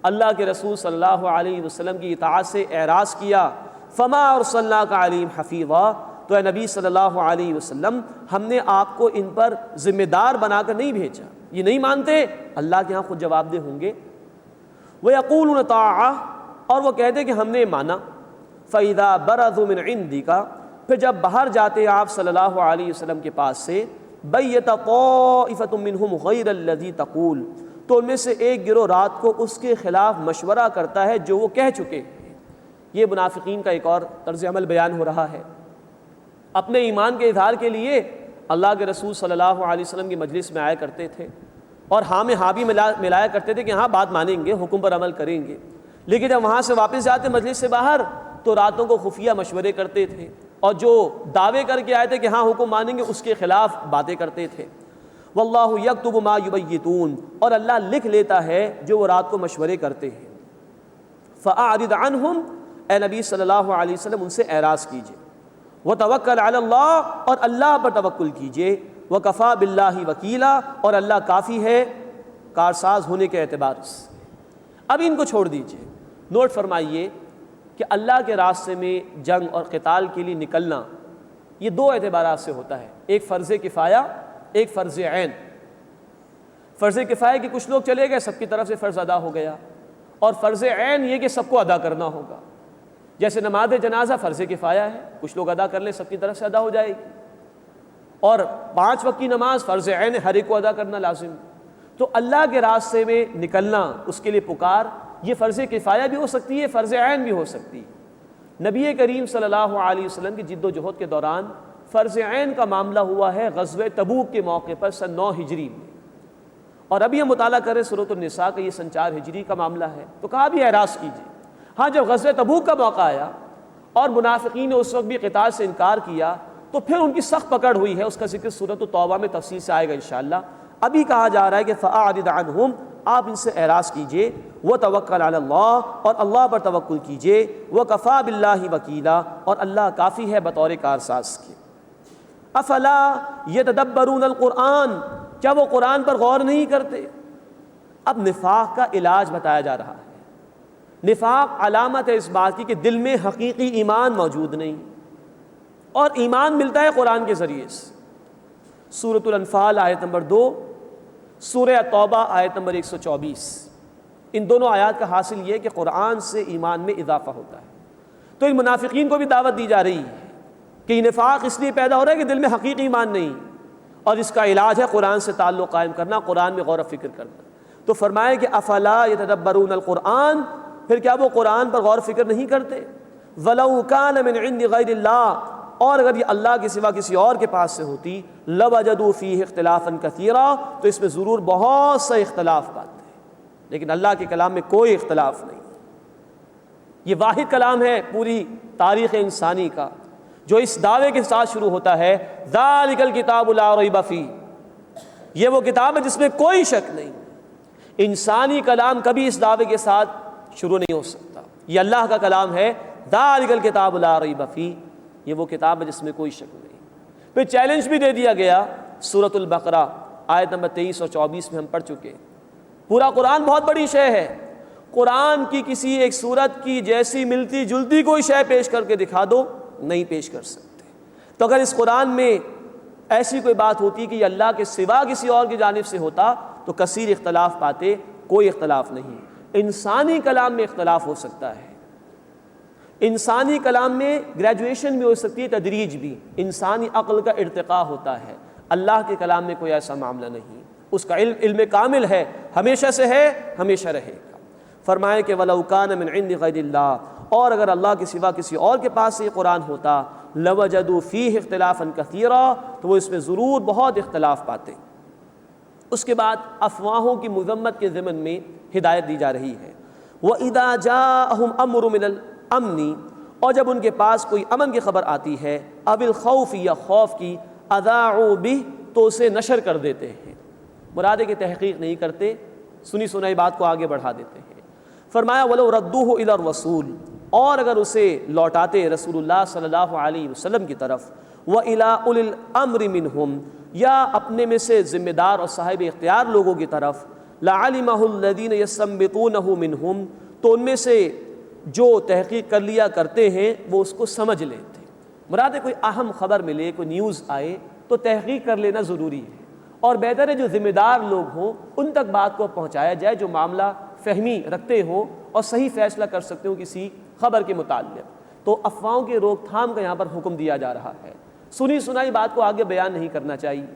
اللہ کے رسول صلی اللہ علیہ وسلم کی اطاعت سے اعراض کیا، فما ارسلناک علیہم حفیظا، تو اے نبی صلی اللہ علیہ وسلم ہم نے آپ کو ان پر ذمہ دار بنا کر نہیں بھیجا۔ یہ نہیں مانتے، اللہ کے ہاں خود جواب دہ ہوں گے۔ وَيَقُولُونَ طَاعَةً، اور وہ کہتے ہیں کہ ہم نے مانا۔ فَإِذَا بَرَزُوا مِنْ عِنْدِكَ، پھر جب باہر جاتے آپ صلی اللہ علیہ وسلم کے پاس سے، بَيَّتَ طَائِفَةٌ مِّنْهُمْ غَيْرَ الَّذِي تَقُولُ، تو ان میں سے ایک گروہ رات کو اس کے خلاف مشورہ کرتا ہے جو وہ کہہ چکے ہیں۔ یہ منافقین کا ایک اور طرز عمل بیان ہو رہا ہے۔ اپنے ایمان کے اظہار کے لیے اللہ کے رسول صلی اللہ علیہ وسلم کی مجلس میں آیا کرتے تھے، اور ہاں میں ہاں بھی ملایا کرتے تھے کہ ہاں بات مانیں گے، حکم پر عمل کریں گے، لیکن جب وہاں سے واپس جاتے مجلس سے باہر تو راتوں کو خفیہ مشورے کرتے تھے، اور جو دعوے کر کے آئے تھے کہ ہاں حکم مانیں گے اس کے خلاف باتیں کرتے تھے۔ واللہ یکتب ما یبیتون، اور اللہ لکھ لیتا ہے جو وہ رات کو مشورے کرتے ہیں۔ فاعرض عنہم، اے نبی صلی اللہ علیہ وسلم ان سے اعراض کیجئے۔ وتوکل علی اللہ، اور اللہ پر توکل کیجئے۔ وکفی باللہ وکیلا، اور اللہ کافی ہے کارساز ہونے کے اعتبار سے۔ اب ان کو چھوڑ دیجئے۔ نوٹ فرمائیے کہ اللہ کے راستے میں جنگ اور قتال کے لیے نکلنا یہ دو اعتبارات سے ہوتا ہے، ایک فرض کفایہ، ایک فرض عین۔ فرض کفایہ کہ کچھ لوگ چلے گئے، سب کی طرف سے فرض ادا ہو گیا، اور فرض عین یہ کہ سب کو ادا کرنا ہوگا۔ جیسے نماز جنازہ فرض کفایہ ہے، کچھ لوگ ادا کر لیں سب کی طرف سے ادا ہو جائے گی، اور 5 وقت کی نماز فرض عین ہر ایک کو ادا کرنا لازم ہے۔ تو اللہ کے راستے میں نکلنا، اس کے لیے پکار، یہ فرض کفایہ بھی ہو سکتی ہے، فرض عین بھی ہو سکتی ہے۔ نبی کریم صلی اللہ علیہ وسلم کی جد و جہد کے دوران فرض عین کا معاملہ ہوا ہے غزوہ تبوک کے موقع پر سن 9 ہجری میں، اور ابھی ہم مطالعہ کریں سورۃ النساء کا، یہ سن 4 ہجری کا معاملہ ہے، تو کہا بھی اعراض کیجیے۔ ہاں جب غزوہ تبوک کا موقع آیا اور منافقین نے اس وقت بھی قتال سے انکار کیا، تو پھر ان کی سخت پکڑ ہوئی ہے، اس کا ذکر سورۃ التوبہ میں تفصیل سے آئے گا انشاءاللہ۔ ابھی کہا جا رہا ہے کہ فَأَعْرِضْ عَنْهُمْ، آپ ان سے اعراض کیجئے، وَتَوَكَّلْ عَلَى اللَّهِ، اور اللہ پر توکل کیجئے، وَكَفَى بِاللَّهِ وَكِيلًا، اور اللہ کافی ہے بطور کارساز کے۔ افلا يتدبرون القرآن، کیا وہ قرآن پر غور نہیں کرتے؟ اب نفاق کا علاج بتایا جا رہا ہے۔ نفاق علامت ہے اس بات کی کہ دل میں حقیقی ایمان موجود نہیں، اور ایمان ملتا ہے قرآن کے ذریعے سے۔ سورۃ الانفال آیت نمبر 2، سورہ توبہ آیت نمبر 124، ان دونوں آیات کا حاصل یہ ہے کہ قرآن سے ایمان میں اضافہ ہوتا ہے۔ تو ان منافقین کو بھی دعوت دی جا رہی ہے کہ یہ نفاق اس لیے پیدا ہو رہا ہے کہ دل میں حقیقی ایمان نہیں، اور اس کا علاج ہے قرآن سے تعلق قائم کرنا، قرآن میں غور و فکر کرنا۔ تو فرمایا کہ افلا یتدبرون القرآن، پھر کیا وہ قرآن پر غور و فکر نہیں کرتے؟ وَلَوْ كَانَ مِنْ عِنْدِ غَيْرِ اللَّهِ، اور اگر یہ اللہ کے سوا کسی اور کے پاس سے ہوتی، لَوَجَدُوا فِيهِ اخْتِلَافًا كَثِيرًا، تو اس میں ضرور بہت سے اختلاف پاتے ہیں، لیکن اللہ کے کلام میں کوئی اختلاف نہیں۔ یہ واحد کلام ہے پوری تاریخ انسانی کا جو اس دعوے کے ساتھ شروع ہوتا ہے، ذَلِكَ الْكِتَابُ لَا رَيْبَ فِيهِ، یہ وہ کتاب ہے جس میں کوئی شک نہیں۔ انسانی کلام کبھی اس دعوے کے ساتھ شروع نہیں ہو سکتا۔ یہ اللہ کا کلام ہے، ذَلِكَ الْكِتَابُ لَا رَيْبَ فِيهِ، یہ وہ کتاب ہے جس میں کوئی شک نہیں۔ پھر چیلنج بھی دے دیا گیا، سورۃ البقرہ آیت نمبر 23 اور 24 میں ہم پڑھ چکے۔ پورا قرآن بہت بڑی شے ہے، قرآن کی کسی ایک سورت کی جیسی ملتی جلتی کوئی شے پیش کر کے دکھا دو، نہیں پیش کر سکتے۔ تو اگر اس قرآن میں ایسی کوئی بات ہوتی کہ یہ اللہ کے سوا کسی اور کی جانب سے ہوتا تو کثیر اختلاف پاتے، کوئی اختلاف نہیں۔ انسانی کلام میں اختلاف ہو سکتا ہے، انسانی کلام میں گریجویشن بھی ہو سکتی ہے، تدریج بھی، انسانی عقل کا ارتقاء ہوتا ہے۔ اللہ کے کلام میں کوئی ایسا معاملہ نہیں، اس کا علم کامل ہے، ہمیشہ سے ہے، ہمیشہ رہے گا۔ فرمایا کہ وَلَوْ كَانَ مِنْ عِنْدِ غَيْرِ اللَّهِ، اور اگر اللہ کے سوا کسی اور کے پاس سے یہ قرآن ہوتا، لَوَجَدُوا فِيهِ اخْتِلَافًا كَثِيرًا، تو وہ اس میں ضرور بہت اختلاف پاتے۔ اس کے بعد افواہوں کی مذمت کے ضمن میں ہدایت دی جا رہی ہے۔ وَإِذَا جَاءَهُمْ أَمْرٌ مِنَ الْأَمْنِ، اور جب ان کے پاس کوئی امن کی خبر آتی ہے، أَوِ الْخَوْفِ، یا خوف کی، أَذَاعُوا بِهِ، تو اسے نشر کر دیتے ہیں۔ مراد ہے کہ تحقیق نہیں کرتے، سنی سنائی بات کو آگے بڑھا دیتے ہیں۔ فرمایا وَلَوْ رَدُّوهُ إِلَى الرَّسُولِ، اور اگر اسے لوٹاتے رسول اللہ صلی اللہ علیہ وسلم کی طرف، وَإِلَىٰ أُولِي الْأَمْرِ مِنْهُمْ، یا اپنے میں سے ذمہ دار اور صاحب اختیار لوگوں کی طرف، لَعَلِمَهُ الَّذِينَ يَسْتَنبِطُونَهُ مِنْهُمْ، تو ان میں سے جو تحقیق کر لیا کرتے ہیں وہ اس کو سمجھ لیتے۔ مراد ہے کوئی اہم خبر ملے، کوئی نیوز آئے تو تحقیق کر لینا ضروری ہے، اور بہتر ہے جو ذمہ دار لوگ ہوں ان تک بات کو پہنچایا جائے، جو معاملہ فہمی رکھتے ہوں اور صحیح فیصلہ کر سکتے ہوں کسی خبر کے متعلق۔ تو افواہوں کے روک تھام کا یہاں پر حکم دیا جا رہا ہے، سنی سنائی بات کو آگے بیان نہیں کرنا چاہیے۔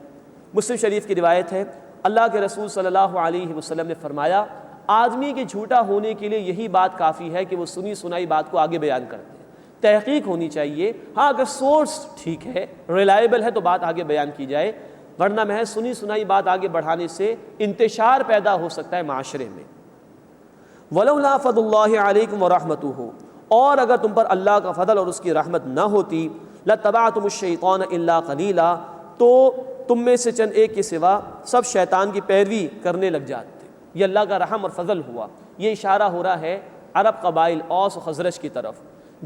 مسلم شریف کی روایت ہے، اللہ کے رسول صلی اللہ علیہ وسلم نے فرمایا، آدمی کے جھوٹا ہونے کے لیے یہی بات کافی ہے کہ وہ سنی سنائی بات کو آگے بیان کر دے۔ تحقیق ہونی چاہیے، ہاں اگر سورس ٹھیک ہے، ریلائبل ہے تو بات آگے بیان کی جائے، ورنہ محض سنی سنائی بات آگے بڑھانے سے انتشار پیدا ہو سکتا ہے معاشرے میں۔ وَلَوْلَا فَضْلُ اللَّهِ عَلَيْكُمْ وَرَحْمَتُهُ، اور اگر تم پر اللہ کا فضل اور اس کی رحمت نہ ہوتی، لَتَّبَعْتُمُ الشَّيْطَانَ إِلَّا قَلِيلًا، تو تم میں سے چند ایک کے سوا سب شیطان کی پیروی کرنے لگ جاتے۔ یہ اللہ کا رحم اور فضل ہوا۔ یہ اشارہ ہو رہا ہے عرب قبائل اوس و خزرج کی طرف،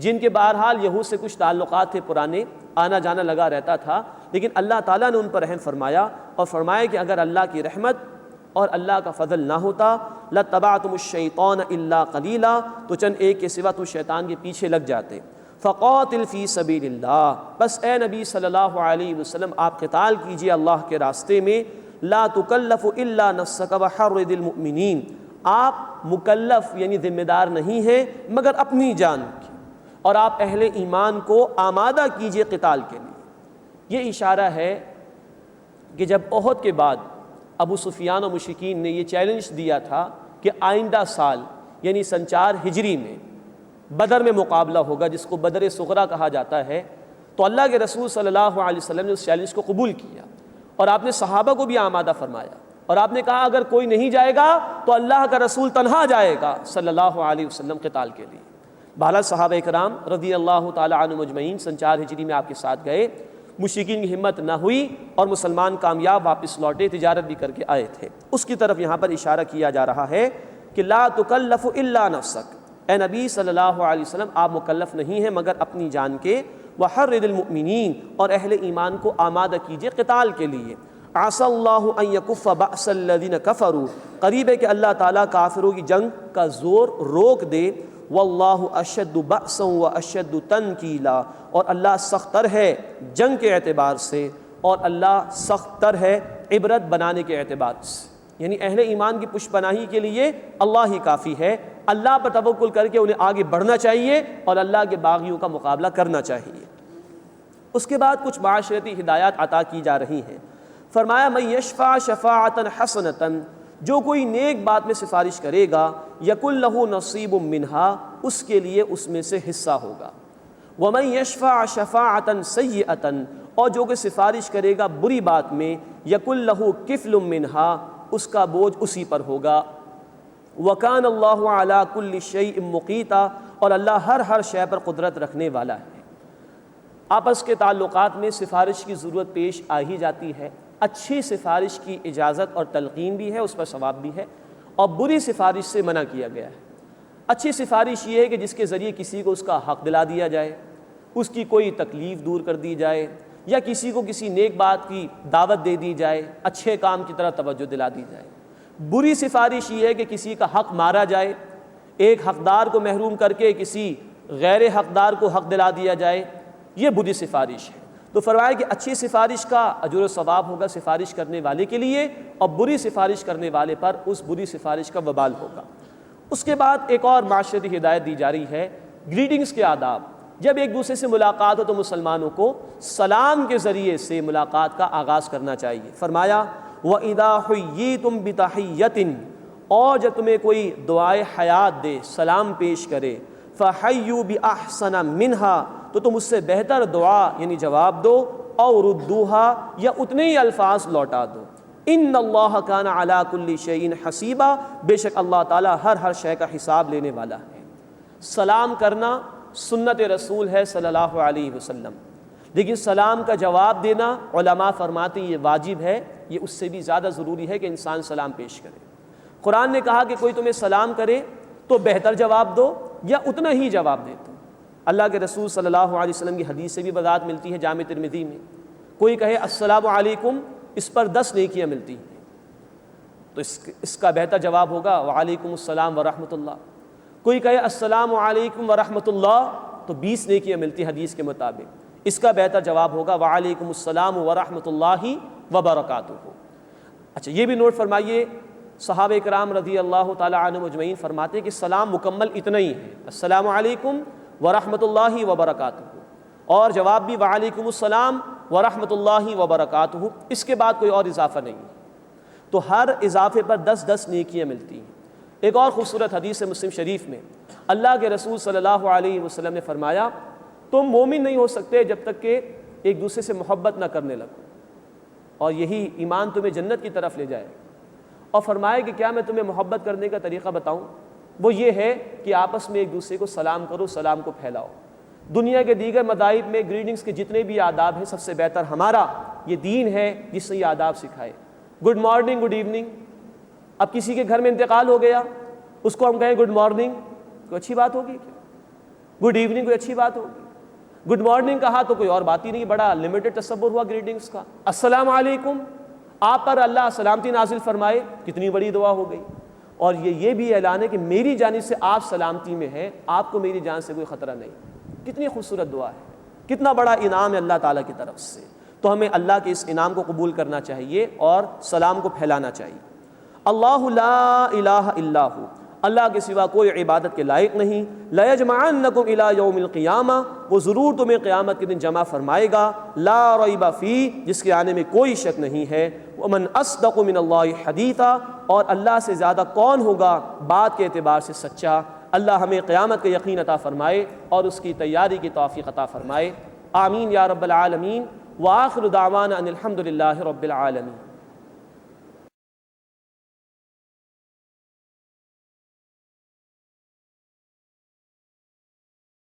جن کے بہرحال یہود سے کچھ تعلقات تھے پرانے، آنا جانا لگا رہتا تھا، لیکن اللہ تعالیٰ نے ان پر رحم فرمایا اور فرمایا کہ اگر اللہ کی رحمت اور اللہ کا فضل نہ ہوتا، لَتَّبَعْتُمُ الشَّيْطَانَ إِلَّا قَلِيلًا، تو چند ایک کے سوا تم شیطان کے پیچھے لگ جاتے۔ فَقَاتِلْ فِي سَبِيلِ اللَّهِ، بس اے نبی صلی اللہ علیہ وسلم آپ قتال کیجئے اللہ کے راستے میں، لَا تُكَلَّفُ إِلَّا نَفْسَكَ وَحَرِّضِ الْمُؤْمِنِينَ، آپ مکلف یعنی ذمہ دار نہیں ہیں مگر اپنی جان کی، اور آپ اہل ایمان کو آمادہ کیجئے قتال کے لیے۔ یہ اشارہ ہے کہ جب احد کے بعد ابو سفیان و مشرکین نے یہ چیلنج دیا تھا کہ آئندہ سال یعنی سن 4 ہجری میں بدر میں مقابلہ ہوگا، جس کو بدر صغریٰ کہا جاتا ہے، تو اللہ کے رسول صلی اللہ علیہ وسلم نے اس چیلنج کو قبول کیا، اور آپ نے صحابہ کو بھی آمادہ فرمایا، اور آپ نے کہا اگر کوئی نہیں جائے گا تو اللہ کا رسول تنہا جائے گا صلی اللہ علیہ وسلم قتال کے لیے۔ بہرحال صحابہ کرام رضی اللہ تعالی عنہم اجمعین سن 4 ہجری میں آپ کے ساتھ گئے، مشرکین کی ہمت نہ ہوئی اور مسلمان کامیاب واپس لوٹے، تجارت بھی کر کے آئے تھے۔ اس کی طرف یہاں پر اشارہ کیا جا رہا ہے کہ لا تکلف الا نفسک، اے نبی صلی اللہ علیہ وسلم آپ مکلف نہیں ہیں مگر اپنی جان کے، وحرض المؤمنین اور اہل ایمان کو آمادہ کیجئے قتال کے لیے، عسى اللہ ان یکف بأس الذین کفروا، قریب ہے کہ اللہ تعالیٰ کافروں کی جنگ کا زور روک دے، واللہ اشد بأسا واشد تنکیلا، اور اللہ سخت تر ہے جنگ کے اعتبار سے اور اللہ سخت تر ہے عبرت بنانے کے اعتبار سے۔ یعنی اہل ایمان کی پشت پناہی کے لیے اللہ ہی کافی ہے، اللہ پر توکل کر کے انہیں آگے بڑھنا چاہیے اور اللہ کے باغیوں کا مقابلہ کرنا چاہیے۔ اس کے بعد کچھ معاشرتی ہدایات عطا کی جا رہی ہیں۔ فرمایا من یشفع شفاعۃ حسنۃ، جو کوئی نیک بات میں سفارش کرے گا، یکن لہ نصیب منہا، اس کے لیے اس میں سے حصہ ہوگا، ومن یشفع شفاعۃ سیئۃ، اور جو کہ سفارش کرے گا بری بات میں، یکن لہ کفل منہا، اس کا بوجھ اسی پر ہوگا، وکان اللہ علی کل شیء مقیتا، اور اللہ ہر شے پر قدرت رکھنے والا ہے۔ آپس کے تعلقات میں سفارش کی ضرورت پیش آ ہی جاتی ہے، اچھی سفارش کی اجازت اور تلقین بھی ہے، اس پر ثواب بھی ہے، اور بری سفارش سے منع کیا گیا ہے۔ اچھی سفارش یہ ہے کہ جس کے ذریعے کسی کو اس کا حق دلا دیا جائے، اس کی کوئی تکلیف دور کر دی جائے، یا کسی کو کسی نیک بات کی دعوت دے دی جائے، اچھے کام کی طرف توجہ دلا دی جائے۔ بری سفارش یہ ہے کہ کسی کا حق مارا جائے، ایک حقدار کو محروم کر کے کسی غیر حقدار کو حق دلا دیا جائے، یہ بری سفارش ہے۔ تو فرمایا کہ اچھی سفارش کا اجر و ثواب ہوگا سفارش کرنے والے کے لیے، اور بری سفارش کرنے والے پر اس بری سفارش کا وبال ہوگا۔ اس کے بعد ایک اور معاشرتی ہدایت دی جا رہی ہے، گریٹنگز کے آداب۔ جب ایک دوسرے سے ملاقات ہو تو مسلمانوں کو سلام کے ذریعے سے ملاقات کا آغاز کرنا چاہیے۔ فرمایا وَإِذَا حُيِّيتُم بِتَحِيَّةٍ، اور جب تمہیں کوئی دعائے حیات دے، سلام پیش کرے، فَحَيُّوا بِأَحْسَنَ مِنْهَا، تو تم اس سے بہتر دعا یعنی جواب دو، اور ردوها، یا اتنے ہی الفاظ لوٹا دو۔ ان اللہ کان علی کل شیء حسیبا، بے شک اللہ تعالیٰ ہر شے کا حساب لینے والا ہے۔ سلام کرنا سنت رسول ہے صلی اللہ علیہ وسلم، لیکن سلام کا جواب دینا علماء فرماتے ہیں یہ واجب ہے، یہ اس سے بھی زیادہ ضروری ہے کہ انسان سلام پیش کرے۔ قرآن نے کہا کہ کوئی تمہیں سلام کرے تو بہتر جواب دو یا اتنا ہی جواب دے دو۔ اللہ کے رسول صلی اللہ علیہ وسلم کی حدیث سے بھی وضاحت ملتی ہے جامع ترمذی میں، کوئی کہے السلام علیکم، اس پر 10 نیکیاں ملتی ہیں، تو اس کا بہتر جواب ہوگا وعلیکم السلام ورحمۃ اللہ۔ کوئی کہے السلام علیکم ورحمۃ اللہ تو 20 نیکیاں ملتی حدیث کے مطابق، اس کا بہتر جواب ہوگا وعلیکم السلام ورحمۃ اللہ وبرکاتہ۔ اچھا یہ بھی نوٹ فرمائیے، صحابہ کرام رضی اللہ تعالی عنہم اجمعین فرماتے ہیں کہ سلام مکمل اتنا ہی ہے، السلام علیکم ورحمۃ اللہ وبرکاتہ، اور جواب بھی وعلیکم السلام ورحمۃ اللہ وبرکاتہ، اس کے بعد کوئی اور اضافہ نہیں ہے۔ تو ہر اضافے پر 10 نیکیاں ملتی ہیں۔ ایک اور خوبصورت حدیث ہے مسلم شریف میں، اللہ کے رسول صلی اللہ علیہ وسلم نے فرمایا تم مومن نہیں ہو سکتے جب تک کہ ایک دوسرے سے محبت نہ کرنے لگو، اور یہی ایمان تمہیں جنت کی طرف لے جائے۔ اور فرمایا کہ کیا میں تمہیں محبت کرنے کا طریقہ بتاؤں؟ وہ یہ ہے کہ آپس میں ایک دوسرے کو سلام کرو، سلام کو پھیلاؤ۔ دنیا کے دیگر مذاہب میں گریٹنگز کے جتنے بھی آداب ہیں، سب سے بہتر ہمارا یہ دین ہے جس نے یہ آداب سکھائے۔ Good morning, good evening. اب کسی کے گھر میں انتقال ہو گیا، اس کو ہم کہیں گڈ مارننگ، کوئی اچھی بات ہوگی کیا؟ گڈ ایوننگ کوئی اچھی بات ہوگی؟ گڈ مارننگ کہا تو کوئی اور بات ہی نہیں، بڑا لمیٹڈ تصور ہوا گریٹنگز کا۔ السلام علیکم، آپ پر اللہ سلامتی نازل فرمائے، کتنی بڑی دعا ہو گئی۔ اور یہ بھی اعلان ہے کہ میری جانب سے آپ سلامتی میں ہیں، آپ کو میری جان سے کوئی خطرہ نہیں۔ کتنی خوبصورت دعا ہے، کتنا بڑا انعام ہے اللہ تعالیٰ کی طرف سے۔ تو ہمیں اللہ کے اس انعام کو قبول کرنا چاہیے اور سلام کو پھیلانا چاہیے۔ اللہ لا الہ الا ہو، اللہ کے سوا کوئی عبادت کے لائق نہیں۔ لَيَجْمَعَنَّكُمْ إِلَىٰ يَوْمِ الْقِيَامَةِ، وہ ضرور تمہیں قیامت کے دن جمع فرمائے گا۔ لا ریب فیہ، جس کے آنے میں کوئی شک نہیں ہے۔ وَمَنْ أَصْدَقُ مِنَ اللَّهِ حَدِيثًا، اور اللہ سے زیادہ کون ہوگا بات کے اعتبار سے سچا۔ اللہ ہمیں قیامت کا یقین عطا فرمائے اور اس کی تیاری کی توفیق عطا فرمائے۔ آمین یا رب العالمین۔ وآخر دعوانا ان الحمد للہ رب العالمین۔